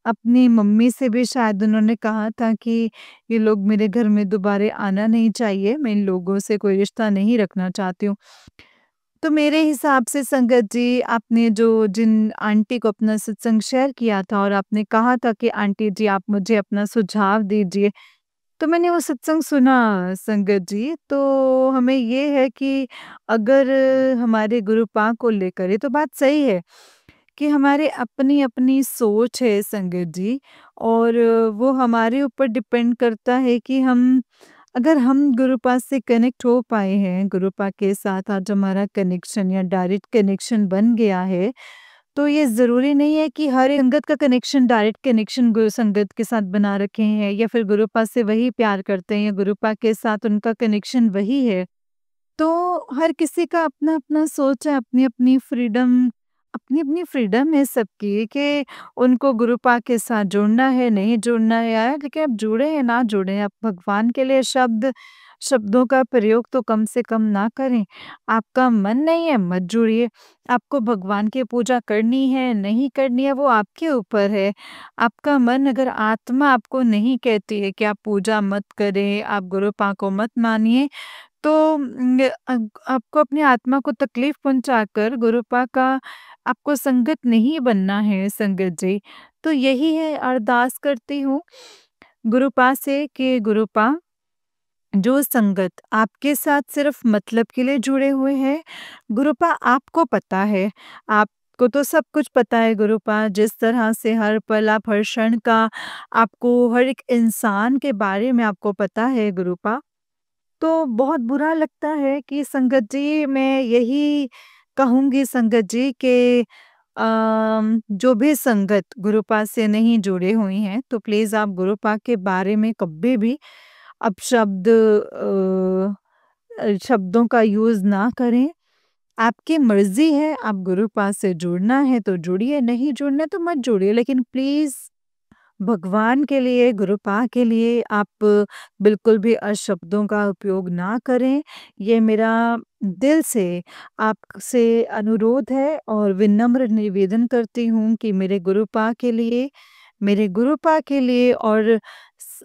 अपनी मम्मी से भी शायद उन्होंने कहा था कि ये लोग मेरे घर में दोबारा आना नहीं चाहिए, मैं इन लोगों से कोई रिश्ता नहीं रखना चाहती हूँ। तो मेरे हिसाब से संगत जी आपने जो जिन आंटी को अपना सत्संग शेयर किया था और आपने कहा था कि आंटी जी आप मुझे अपना सुझाव दीजिए, तो मैंने वो सत्संग सुना संगत जी, तो हमें ये है कि अगर हमारे गुरुपा को लेकर ये तो बात सही है कि हमारे अपनी-अपनी सोच है संगत जी और वो हमारे ऊपर डिपेंड करता है कि हम अगर हम गुरुपा से कनेक्ट हो पाए हैं, गुरुपा के साथ आज हमारा कनेक्शन या डायरेक्ट कनेक्शन बन गया है, तो ये ज़रूरी नहीं है कि हर एक संगत का कनेक्शन डायरेक्ट कनेक्शन गुरु संगत के साथ बना रखे हैं या फिर गुरुपा से वही प्यार करते हैं या गुरुपा के साथ उनका कनेक्शन वही है। तो हर किसी का अपना-अपना सोच है, अपनी-अपनी फ्रीडम है सबकी कि उनको गुरुपा के साथ जुड़ना है, नहीं जुड़ना है यार लेकिन आप जुड़े हैं, ना जुड़े, आप भगवान के लिए शब्दों का प्रयोग तो कम से कम ना करें। आपका मन नहीं है, मत जुड़िए। आपको भगवान की पूजा करनी है, नहीं करनी है, वो आपके ऊपर है। आपका मन अगर आत्मा आपको नहीं कहती है कि आप पूजा मत करें, आप गुरुपा को मत मानिए, तो आपको अपनी आत्मा को तकलीफ पहुँचाकर गुरुपा का आपको संगत नहीं बनना है संगत जी। तो यही है अरदास करती हूँ गुरुपा से कि गुरुपा जो संगत आपके साथ सिर्फ मतलब के लिए जुड़े हुए हैं, गुरुपा आपको पता है, आपको तो सब कुछ पता है गुरुपा, जिस तरह से हर पल आप हर क्षण का आपको हर एक इंसान के बारे में आपको पता है गुरुपा। तो बहुत बुरा लगता है कि संगत जी मैं यही कहूँगी संगत जी कि जो भी संगत गुरुपा से नहीं जुड़े हुई हैं, तो प्लीज़ आप गुरुपा के बारे में कभी भी शब्दों का यूज़ ना करें। आपकी मर्ज़ी है, आप गुरुपा से जुड़ना है तो जुड़िए, नहीं जुड़ना है तो मत जुड़िए, लेकिन प्लीज़ भगवान के लिए, गुरुपा के लिए आप बिल्कुल भी अशब्दों का उपयोग ना करें। ये मेरा दिल से आपसे अनुरोध है और विनम्र निवेदन करती हूँ कि मेरे गुरुपा के लिए और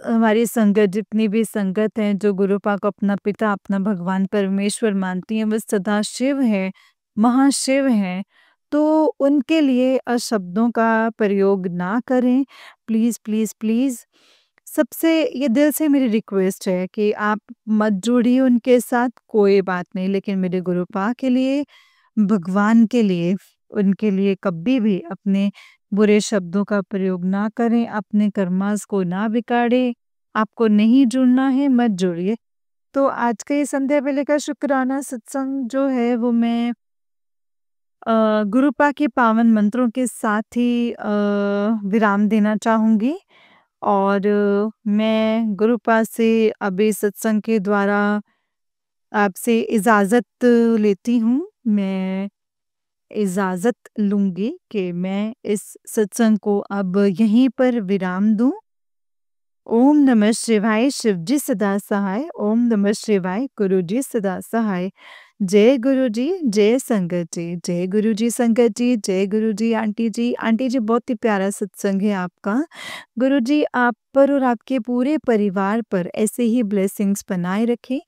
हमारी संगत जितनी भी संगत हैं जो गुरुपा को अपना पिता, अपना भगवान परमेश्वर मानती हैं, वो सदाशिव हैं, महाशिव हैं। तो उनके लिए अशब्दों का प्रयोग ना करें। प्लीज़, प्लीज़, प्लीज़ सबसे ये दिल से मेरी रिक्वेस्ट है कि आप मत जुड़िए उनके साथ, कोई बात नहीं, लेकिन मेरे गुरुपा के लिए, भगवान के लिए, उनके लिए कभी भी अपने बुरे शब्दों का प्रयोग ना करें, अपने कर्मास को ना बिगाड़ें। आपको नहीं जुड़ना है, मत जुड़िए। तो आज का ये संध्या वेले का शुक्राना सत्संग जो है वो मैं गुरुपा के पावन मंत्रों के साथ ही विराम देना चाहूँगी और मैं गुरुपा से अभी सत्संग के द्वारा आपसे इजाज़त लेती हूँ। मैं इजाज़त लूँगी कि मैं इस सत्संग को अब यहीं पर विराम दूँ। ओम नमः शिवाय शिवजी सदा सहाय, ओम नमः शिवाय गुरुजी सदा सहाय। जय गुरु जी, जय संगत जी, जय गुरु जी संगत जी, जय गुरु जी आंटी जी। आंटी जी बहुत ही प्यारा सत्संग है आपका। गुरु जी आप पर और आपके पूरे परिवार पर ऐसे ही ब्लेसिंग्स बनाए रखें।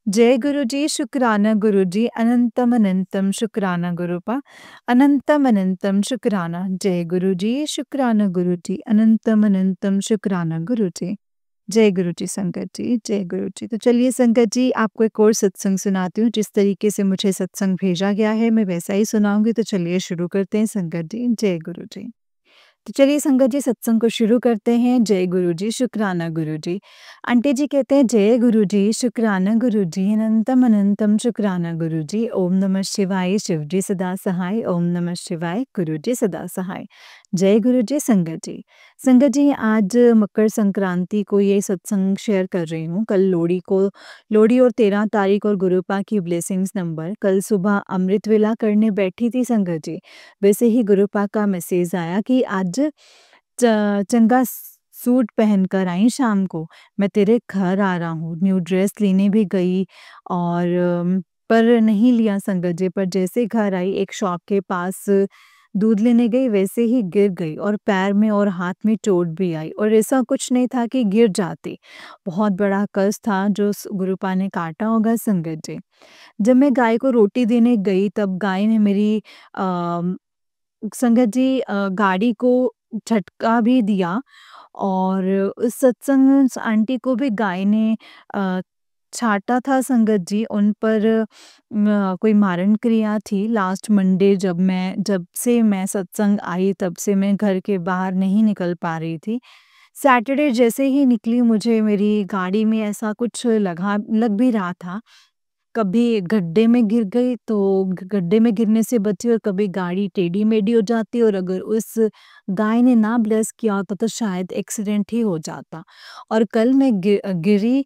जय गुरु जी, शुक्राना गुरु जी, अनंतम अनंतम शुक्राना गुरुपा, अनंतम अनंतम शुक्राना। जय गुरु जी, शुक्राना गुरु जी, अनंतम अनंतम शुक्राना गुरु जी। जय गुरु जी संगत जी, जय गुरु जी। तो चलिए संगत जी आपको एक और सत्संग सुनाती हूँ, जिस तरीके से मुझे सत्संग भेजा गया है मैं वैसा ही सुनाऊँगी। तो चलिए शुरू करते हैं संगत जी, जय गुरु जी। तो चलिए संगत जी सत्संग को शुरू करते हैं। जय गुरु जी, शुक्राना गुरु जी। आंटी जी कहते हैं जय गुरु जी, शुक्राना गुरु जी, अनंतम अनंतम शुक्राना गुरु जी। ओम नमः शिवाय शिव जी सदा सहाय, ओम नमः शिवाय गुरु जी सदा सहाय। जय गुरु जी संगत जी। संगत जी, आज मकर संक्रांति को ये सत्संग शेयर कर रही हूँ। कल लोहड़ी और 13 तारीख और गुरुपा की ब्लेसिंग्स नंबर कल सुबह अमृत वेला करने बैठी थी संगत जी। वैसे ही गुरुपा का मैसेज आया कि आज चंगा सूट पहनकर आई शाम को, मैं तेरे घर आ रहा हूँ। न्यू ड्रेस लेने भी गई और पर नहीं लिया संगत जी। पर जैसे घर आई, एक शॉप के पास दूध लेने गई, वैसे ही गिर गई और पैर में और हाथ में चोट भी आई, और ऐसा कुछ नहीं था कि गिर जाती। बहुत बड़ा कष्ट था जो गुरुपा ने काटा होगा संगत जी। जब मैं गाय को रोटी देने गई, तब गाय ने मेरी संगत जी गाड़ी को झटका भी दिया, और उस सत्संग आंटी को भी गाय ने अ, छाटा था संगत जी। उन पर कोई मारण क्रिया थी। लास्ट मंडे जब से मैं सत्संग आई, तब से मैं घर के बाहर नहीं निकल पा रही थी। सैटरडे जैसे ही निकली, मुझे मेरी गाड़ी में ऐसा कुछ लग भी रहा था। कभी गड्ढे में गिर गई तो गड्ढे में गिरने से बची, और कभी गाड़ी टेढ़ी-मेढ़ी हो जाती, और अगर उस गाय ने ना ब्लेस किया होता तो शायद एक्सीडेंट ही हो जाता। और कल मैं गिरी,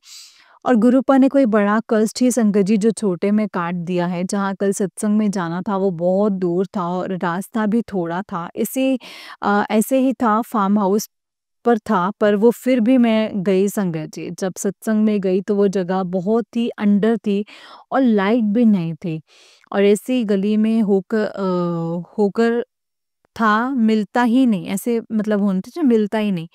और गुरुपा ने कोई बड़ा कष्ट ही संगत जी जो छोटे में काट दिया है। जहाँ कल सत्संग में जाना था वो बहुत दूर था और रास्ता भी थोड़ा था। ऐसे ही था, फार्म हाउस पर था, पर वो फिर भी मैं गई संगत जी। जब सत्संग में गई तो वो जगह बहुत ही अंदर थी और लाइट भी नहीं थी, और ऐसी गली में होकर था, मिलता ही नहीं, ऐसे मतलब होते जो मिलता ही नहीं।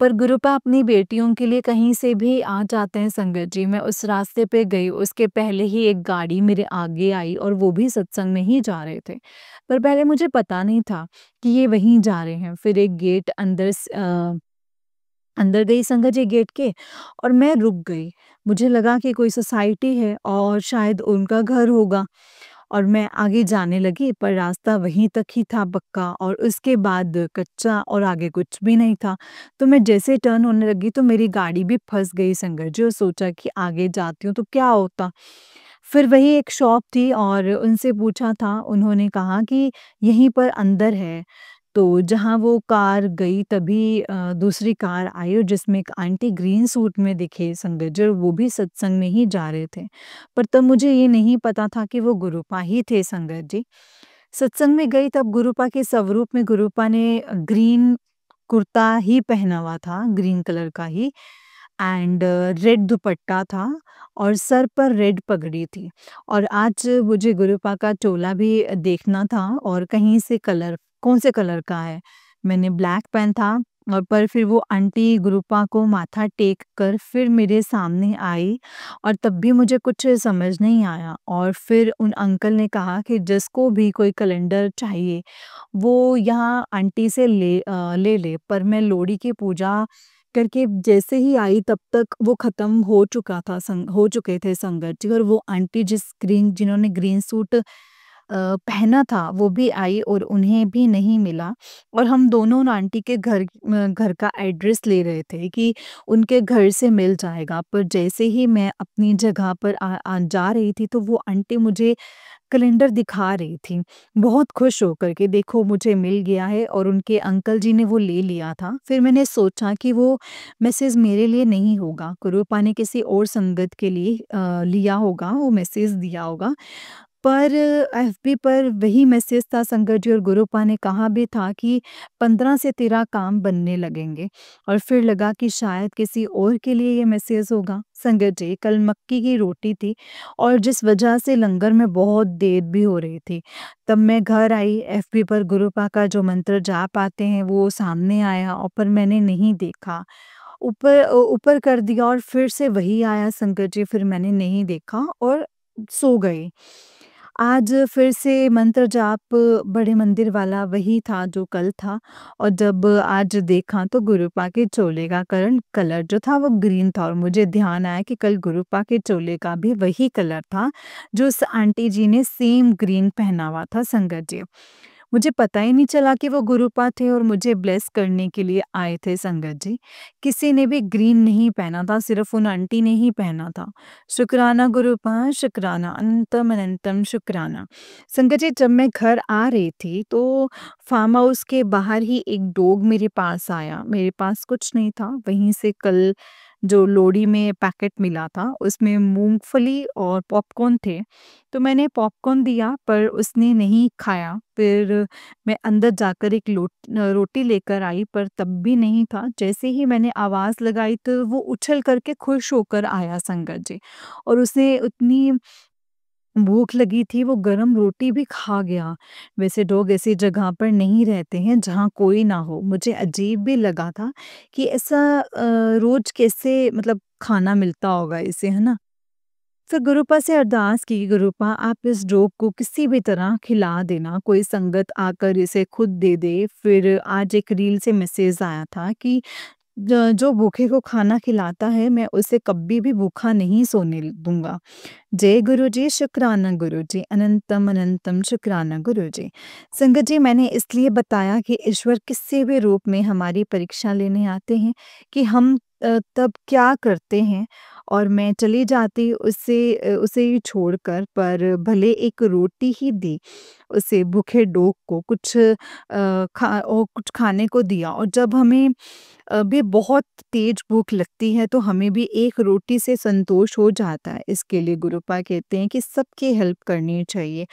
पर गुरुपा अपनी बेटियों के लिए कहीं से भी आ जाते हैं संगत जी। मैं उस रास्ते पे गई, उसके पहले ही एक गाड़ी मेरे आगे आई, और वो भी सत्संग में ही जा रहे थे। पर पहले मुझे पता नहीं था कि ये वहीं जा रहे हैं। फिर एक गेट अंदर गई संगत जी गेट के, और मैं रुक गई। मुझे लगा कि कोई सोसाइटी है और शायद उनका घर होगा, और मैं आगे जाने लगी, पर रास्ता वहीं तक ही था पक्का, और उसके बाद कच्चा, और आगे कुछ भी नहीं था। तो मैं जैसे टर्न होने लगी तो मेरी गाड़ी भी फँस गई संगत जी, और सोचा कि आगे जाती हूँ तो क्या होता? फिर वही एक शॉप थी और उनसे पूछा था, उन्होंने कहा कि यहीं पर अंदर है। तो जहाँ वो कार गई, तभी दूसरी कार आई, और जिसमें एक आंटी ग्रीन सूट में दिखे संगत जी, और वो भी सत्संग में ही जा रहे थे। पर तब मुझे ये नहीं पता था कि वो गुरुपा ही थे संगत जी। सत्संग में गई तब गुरुपा के स्वरूप में गुरुपा ने ग्रीन कुर्ता ही पहना हुआ था, ग्रीन कलर का ही, एंड रेड दुपट्टा था, और सर पर रेड पगड़ी थी। और आज मुझे गुरुपा का चोला भी देखना था, और कहीं से कलर कौन से कलर का है। मैंने ब्लैक पहना था, और पर फिर वो आंटी गुरुपा को माथा टेक कर फिर मेरे सामने आई, और तब भी मुझे कुछ समझ नहीं आया। और फिर उन अंकल ने कहा कि जिसको भी कोई कैलेंडर चाहिए वो यहाँ आंटी से ले ले। पर मैं लोहड़ी की पूजा करके जैसे ही आई, तब तक वो ख़त्म हो चुके थे संगत जी, और वो आंटी जिन्होंने ग्रीन सूट पहना था वो भी आई, और उन्हें भी नहीं मिला। और हम दोनों उन आंटी के घर का एड्रेस ले रहे थे कि उनके घर से मिल जाएगा। पर जैसे ही मैं अपनी जगह पर जा रही थी, तो वो आंटी मुझे कैलेंडर दिखा रही थी, बहुत खुश होकर के, देखो मुझे मिल गया है, और उनके अंकल जी ने वो ले लिया था। फिर मैंने सोचा कि वो मैसेज मेरे लिए नहीं होगा, गुरुपा ने किसी और संगत के लिए लिया होगा, वो मैसेज दिया होगा। पर एफबी पर वही मैसेज था संगत जी, और गुरुपा ने कहा भी था कि 15 से तेरा काम बनने लगेंगे, और फिर लगा कि शायद किसी और के लिए ये मैसेज होगा। संगत जी, कल मक्की की रोटी थी, और जिस वजह से लंगर में बहुत देर भी हो रही थी। तब मैं घर आई, एफबी पर गुरुपा का जो मंत्र जाप आते हैं वो सामने आया, और पर मैंने नहीं देखा। ऊपर कर दिया, और फिर से वही आया संगत जी, फिर मैंने नहीं देखा और सो गई। आज फिर से मंत्र जाप बड़े मंदिर वाला वही था जो कल था, और जब आज देखा तो गुरुपा के चोले का कलर जो था वो ग्रीन था, और मुझे ध्यान आया कि कल गुरुपा के चोले का भी वही कलर था जो उस आंटी जी ने सेम ग्रीन पहना हुआ था संगत जी। मुझे पता ही नहीं चला कि वो गुरुपा थे और मुझे ब्लेस करने के लिए आए थे संगत जी। किसी ने भी ग्रीन नहीं पहना था, सिर्फ़ उन आंटी ने ही पहना था। शुक्राना गुरुपा शुक्राना, अनंतम अनंतम शुक्राना। संगत जी, जब मैं घर आ रही थी तो फार्म हाउस के बाहर ही एक डॉग मेरे पास आया। मेरे पास कुछ नहीं था, वहीं से कल जो लोहड़ी में पैकेट मिला था उसमें मूँगफली और पॉपकॉर्न थे। तो मैंने पॉपकॉर्न दिया पर उसने नहीं खाया। फिर मैं अंदर जाकर एक रोटी लेकर आई पर तब भी नहीं था। जैसे ही मैंने आवाज़ लगाई तो वो उछल कर के खुश होकर आया संगत जी, और उसे उतनी भूख लगी थी, वो गरम रोटी भी खा गया। वैसे डॉग ऐसी जगह पर नहीं रहते हैं जहाँ कोई ना हो। मुझे अजीब भी लगा था कि ऐसा रोज़ कैसे मतलब खाना मिलता होगा इसे, है ना? फिर गुरुपा से अरदास की, गुरुपा आप इस डॉग को किसी भी तरह खिला देना, कोई संगत आकर इसे खुद दे दे। फिर आज एक रील से मैसेज आया था कि जो भूखे को खाना खिलाता है मैं उसे कभी भी भूखा नहीं सोने दूँगा। जय गुरुजी, शुक्राना गुरुजी, अनंतम अनंतम शुक्राना गुरुजी। संगत जी, मैंने इसलिए बताया कि ईश्वर किसी भी रूप में हमारी परीक्षा लेने आते हैं कि हम तब क्या करते हैं। और मैं चली जाती उसे ही छोड़कर, पर भले एक रोटी ही दी, उसे भूखे डॉग को कुछ खाने को दिया। और जब हमें भी बहुत तेज भूख लगती है तो हमें भी एक रोटी से संतोष हो जाता है। इसके लिए गुरुपा कहते हैं कि सबकी हेल्प करनी चाहिए,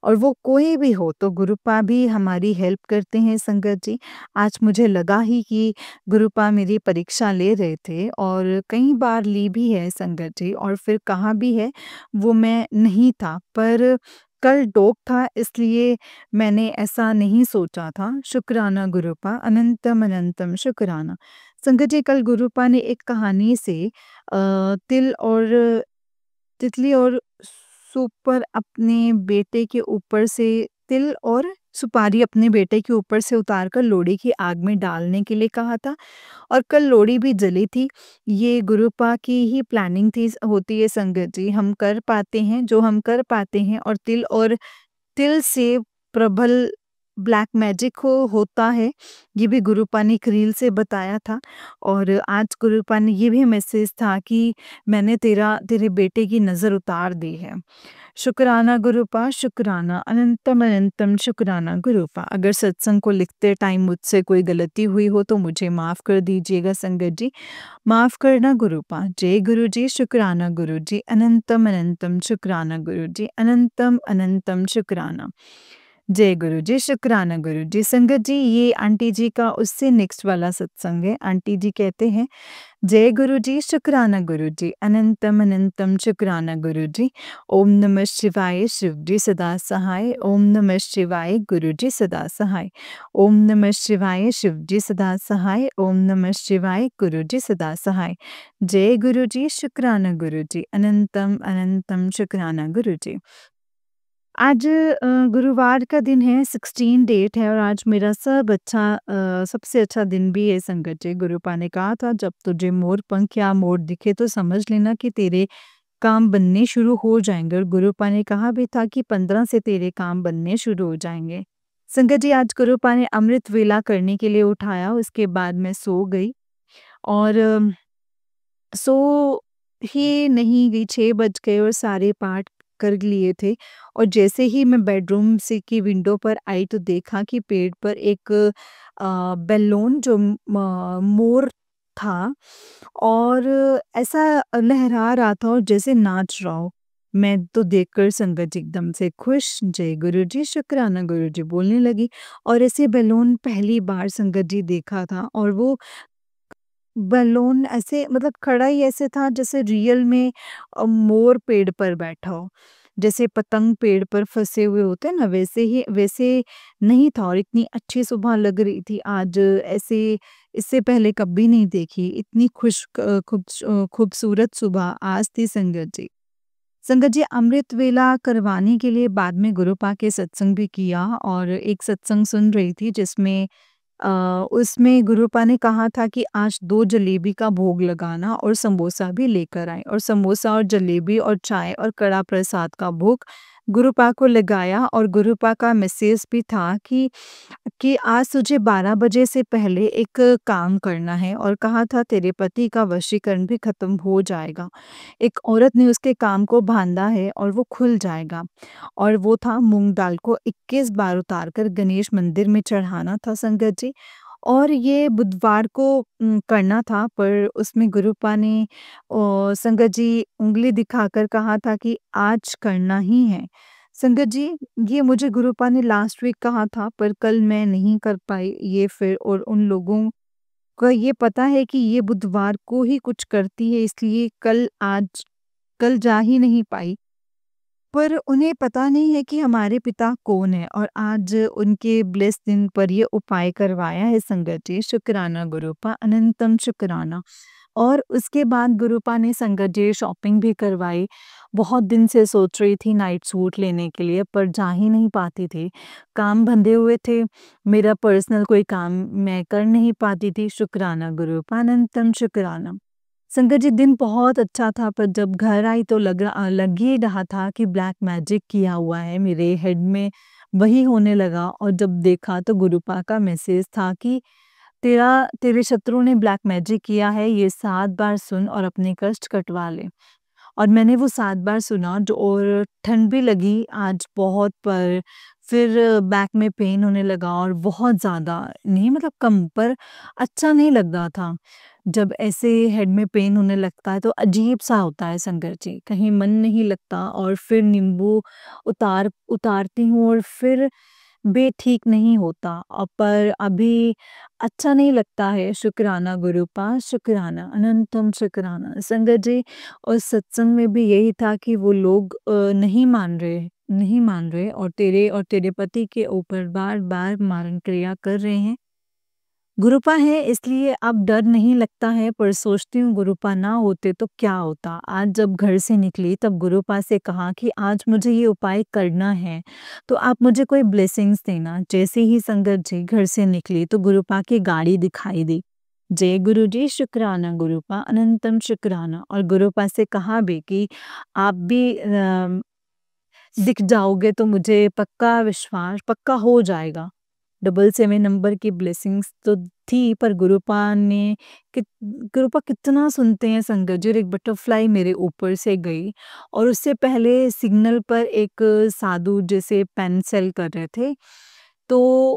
और वो कोई भी हो तो गुरुपा भी हमारी हेल्प करते हैं संगत जी। आज मुझे लगा ही कि गुरुपा मेरी परीक्षा ले रहे थे, और कई बार ली भी है संगत जी, और फिर कहा भी है वो मैं नहीं था, पर कल डॉग था इसलिए मैंने ऐसा नहीं सोचा था। शुक्राना गुरुपा, अनंतम अनंतम शुक्राना। संगत जी, कल गुरुपा ने एक कहानी से तिल और तितली और सुपर अपने बेटे के ऊपर से तिल और सुपारी अपने बेटे के ऊपर से उतारकर लोहड़ी की आग में डालने के लिए कहा था, और कल लोहड़ी भी जली थी। ये गुरुपा की ही प्लानिंग थी होती है संगत जी। हम कर पाते हैं जो हम कर पाते हैं, और तिल से प्रबल ब्लैक मैजिक होता है, ये भी गुरुपा ने एक रील से बताया था। और आज गुरुपा ने ये भी मैसेज था कि मैंने तेरे बेटे की नज़र उतार दी है। शुक्राना गुरुपा, शुक्राना, अनंतम अनंतम शुक्राना गुरुपा। अगर सत्संग को लिखते टाइम मुझसे कोई गलती हुई हो तो मुझे माफ़ कर दीजिएगा संगत जी। माफ़ करना गुरुपा। जय गुरु जी, शुक्राना गुरु जी, अनंतम अनंतम शुक्राना गुरु जी, अनंतम अनंतम शुक्राना। जय गुरु जी, शुक्राना गुरु जी। संगत जी, ये आंटी जी का उससे नेक्स्ट वाला सत्संग है। आंटी जी कहते हैं, जय गुरु जी, शुक्राना गुरु जी, अनंतम अनंतम शुक्राना गुरु जी। ओम नमः शिवाय, शिव जी सदा सहाय। ओम नमः शिवाय, गुरु जी सदा सहाय। ओम नमः शिवाय, शिव जी सदा सहाय। ओम नमः शिवाय, गुरु जी सदा सहाय। जय गुरु जी, शुक्राना गुरु जी, अनंतम अनंतम शुक्राना गुरु जी। आज गुरुवार का दिन है, 16 डेट है, और आज मेरा सबसे अच्छा दिन भी है संगत जी। गुरुपा ने कहा था, जब तुझे मोर पंख या मोर दिखे तो समझ लेना कि तेरे काम बनने शुरू हो जाएंगे, और गुरुपा ने कहा भी था कि 15 से तेरे काम बनने शुरू हो जाएंगे। संगत जी, आज गुरुपा ने अमृत वेला करने के लिए उठाया, उसके बाद मैं सो गई, और सो ही नहीं गई, 6 बज गए और सारे पाठ कर लिए थे। और जैसे ही मैं बेडरूम से की विंडो पर आई तो देखा कि पेड़ पर एक बैलून जो मोर था, और ऐसा लहरा रहा था और जैसे नाच रहा हो। मैं तो देखकर संगत जी एकदम से खुश, जय गुरु जी, शुक्राना गुरु जी बोलने लगी। और ऐसे बैलून पहली बार संगत जी देखा था, और वो बलून ऐसे मतलब खड़ा ही ऐसे था जैसे रियल में मोर पेड़ पर बैठा हो। जैसे पतंग पेड़ पर फँसे हुए होते हैं ना, वैसे नहीं था, और इतनी अच्छी सुबह लग रही थी आज, ऐसे इससे पहले कभी नहीं देखी। इतनी खूबसूरत सुबह आज थी संगत जी। संगत जी, अमृत वेला करवाने के लिए बाद में गुरुपा के सत्संग भी किया, और एक सत्संग सुन रही थी जिसमें अ, उसमें गुरुपा ने कहा था कि आज 2 जलेबी का भोग लगाना और समोसा भी लेकर आएँ, और समोसा और जलेबी और चाय और कड़ा प्रसाद का भोग गुरुपा को लगाया और गुरुपा का मैसेज भी था कि आज तुझे 12 बजे से पहले एक काम करना है और कहा था तेरे पति का वशीकरण भी खत्म हो जाएगा। एक औरत ने उसके काम को बाँधा है और वो खुल जाएगा। और वो था मूँग दाल को 21 बार उतार कर गणेश मंदिर में चढ़ाना था संगत जी। और ये बुधवार को करना था, पर उसमें गुरुपा ने संगत जी उँगली दिखाकर कहा था कि आज करना ही है। संगत जी, ये मुझे गुरुपा ने लास्ट वीक कहा था, पर कल मैं नहीं कर पाई ये फिर, और उन लोगों को ये पता है कि ये बुधवार को ही कुछ करती है, इसलिए कल जा ही नहीं पाई। पर उन्हें पता नहीं है कि हमारे पिता कौन है, और आज उनके ब्लेस दिन पर ये उपाय करवाया है संगत जी। शुक्राना गुरुपा, अनंतम शुक्राना। और उसके बाद गुरुपा ने संगत जी शॉपिंग भी करवाई। बहुत दिन से सोच रही थी नाइट सूट लेने के लिए, पर जा ही नहीं पाती थी। काम बंधे हुए थे, मेरा पर्सनल कोई काम मैं कर नहीं पाती थी। शुक्राना गुरुपा, अनंतम शुक्राना। संगत जी दिन बहुत अच्छा था, पर जब घर आई तो लग ही रहा था कि ब्लैक मैजिक किया हुआ है मेरे हेड में, वही होने लगा। और जब देखा तो गुरुपा का मैसेज था कि तेरे शत्रु ने ब्लैक मैजिक किया है, ये 7 बार सुन और अपने कष्ट कटवा ले। और मैंने वो 7 बार सुना, जो और ठंड भी लगी आज बहुत, पर फिर बैक में पेन होने लगा और बहुत ज़्यादा नहीं, मतलब कम, पर अच्छा नहीं लग रहा था। जब ऐसे हेड में पेन होने लगता है तो अजीब-सा होता है संगत जी, कहीं मन नहीं लगता, और फिर नींबू उतारती हूँ और फिर भी ठीक नहीं होता। पर अभी अच्छा नहीं लगता है। शुक्राना गुरुपा, शुक्राना, अनंतम शुक्राना। संगत जी, और सत्संग में भी यही था कि वो लोग नहीं मान रहे और तेरे पति के ऊपर बार-बार मारण क्रिया कर रहे हैं। गुरुपा है इसलिए अब डर नहीं लगता है, पर सोचती हूँ गुरुपा ना होते तो क्या होता। आज जब घर से निकली तब गुरुपा से कहा कि आज मुझे ये उपाय करना है, तो आप मुझे कोई ब्लेसिंग्स देना। जैसे ही संगत जी घर से निकली तो गुरुपा की गाड़ी दिखाई दी। जय गुरु जी, शुक्राना गुरुपा, अनंतम शुक्राना। और गुरुपा से कहा भी कि आप भी दिख जाओगे तो मुझे पक्का हो जाएगा। 777 नंबर की ब्लेसिंग्स तो थी, पर गुरुपा कितना सुनते हैं संगत जी, और एक बटरफ्लाई मेरे ऊपर से गई। और उससे पहले सिग्नल पर एक साधु जैसे पेन सेल कर रहे थे, तो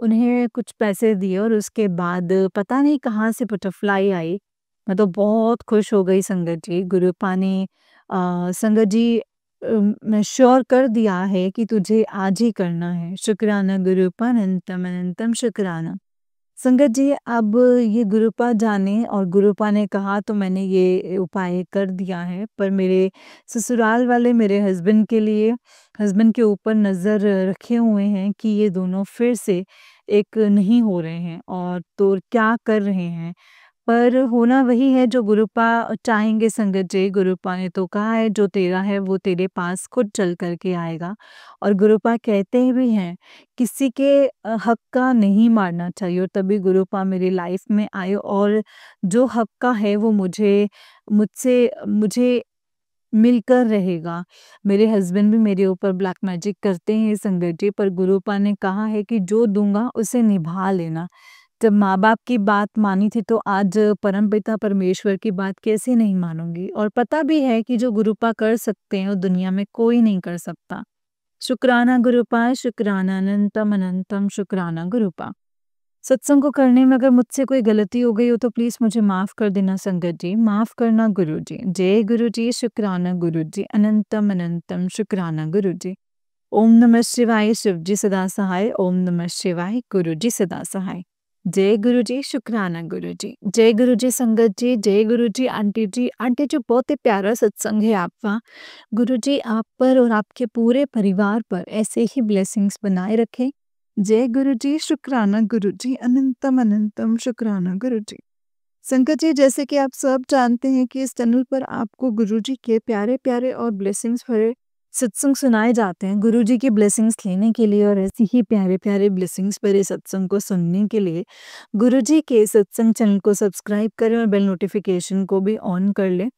उन्हें कुछ पैसे दिए, और उसके बाद पता नहीं कहाँ से बटरफ्लाई आई। मैं तो बहुत खुश हो गई संगत जी। गुरुपा ने संगत जी मैं श्योर कर दिया है कि तुझे आज ही करना है। शुक्राना गुरुपा, अनंतम अनंतम शुक्राना। संगत जी, अब ये गुरुपा जाने, और गुरुपा ने कहा तो मैंने ये उपाय कर दिया है, पर मेरे ससुराल वाले मेरे हस्बैंड के ऊपर नज़र रखे हुए हैं कि ये दोनों फिर से एक नहीं हो रहे हैं, और तो क्या कर रहे हैं। पर होना वही है जो गुरुपा चाहेंगे संगत जी। गुरुपा ने तो कहा है जो तेरा है वो तेरे पास खुद चल कर के आएगा। और गुरुपा कहते भी हैं किसी के हक का नहीं मारना चाहिए, और तभी गुरुपा मेरी लाइफ में आए, और जो हक का है वो मुझे मिलकर रहेगा। मेरे हस्बैंड भी मेरे ऊपर ब्लैक मैजिक करते हैं संगत जी, पर गुरुपा ने कहा है कि जो दूँगा उसे निभा लेना। जब माँ-बाप की बात मानी थी तो आज परमपिता परमेश्वर की बात कैसे नहीं मानूँगी, और पता भी है कि जो गुरुपा कर सकते हैं वो दुनिया में कोई नहीं कर सकता। शुक्राना गुरुपा, शुक्राना, अनंतम अनंतम शुक्राना गुरुपा। सत्संग को करने में अगर मुझसे कोई गलती हो गई हो तो प्लीज़ मुझे माफ़ कर देना संगत जी, माफ़ करना गुरुजी। जय गुरुजी, शुक्राना गुरुजी, अनंतम अनंतम शुक्राना गुरुजी। ओम नमः शिवाय, शिव जी सदा सहाय। ओम नमः शिवाय, गुरु जी सदा सहाय। जय गुरु जी, शुक्राना गुरु जी। जय गुरु जी संगत जी, जय गुरु जी आंटी जी। आंटी जी, बहुत ही प्यारा सत्संग है आपका। गुरु जी आप पर और आपके पूरे परिवार पर ऐसे ही ब्लेसिंग्स बनाए रखें। जय गुरु जी, शुक्राना गुरु जी, अनंतम अनंतम शुक्राना गुरु जी। संकट जी, जैसे कि आप सब जानते हैं कि इस चैनल पर आपको गुरुजी के प्यारे-प्यारे और ब्लेसिंग्स भरे सत्संग सुनाए जाते हैं। गुरुजी की ब्लेसिंग्स लेने के लिए और ऐसी ही प्यारे-प्यारे ब्लेसिंग्स भरे सत्संग को सुनने के लिए गुरुजी के सत्संग चैनल को सब्सक्राइब करें और बेल नोटिफिकेशन को भी ऑन कर लें।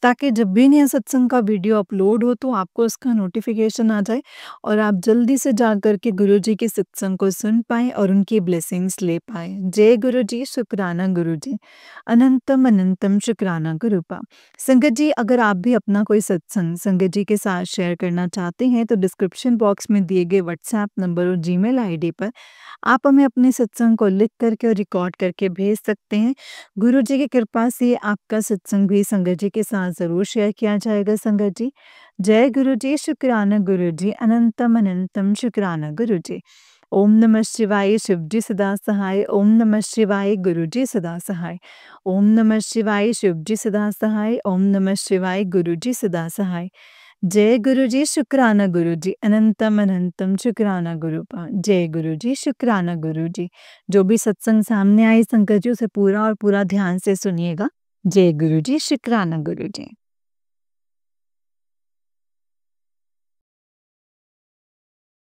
ताकि जब भी नया सत्संग का वीडियो अपलोड हो तो आपको उसका नोटिफ़िकेशन आ जाए और आप जल्दी से जाकर के गुरुजी के सत्संग को सुन पाएँ और उनकी ब्लेसिंग्स ले पाएँ। जय गुरुजी, शुक्राना गुरुजी। अनंतम अनंतम शुक्राना गुरुपा। संगत जी, अगर आप भी अपना कोई सत्संग संगत जी के साथ शेयर करना चाहते हैं तो डिस्क्रिप्शन बॉक्स में दिए गए व्हाट्सएप नंबर और जीमेल आईडी पर आप हमें अपने सत्संग को लिख करके और रिकॉर्ड करके भेज सकते हैं। गुरु जी की कृपा से आपका सत्संग भी संगत जी के साथ ज़रूर शेयर किया जाएगा संगत जी। जय गुरु जी, शुक्राना गुरु जी, अनंतम अनंतम शुक्राना गुरु जी। ओम नमः शिवाय, शिव जी सदा सहाय। ओम नमः शिवाय, गुरु जी सदा सहाय। ओम नमः शिवाय, शिव जी सदा सहाय। ओम नमः शिवाय, गुरु जी सदा सहाय। जय गुरु जी, शुक्राना गुरु जी, अनंतम अनंतम शुक्राना गुरुपा। जय गुरु जी, शुक्राना गुरु जी। जो भी सत्संग सामने आए संगत जी उसे पूरा और पूरा ध्यान से सुनिएगा। जय गुरु जी, शुक्राना गुरु जी।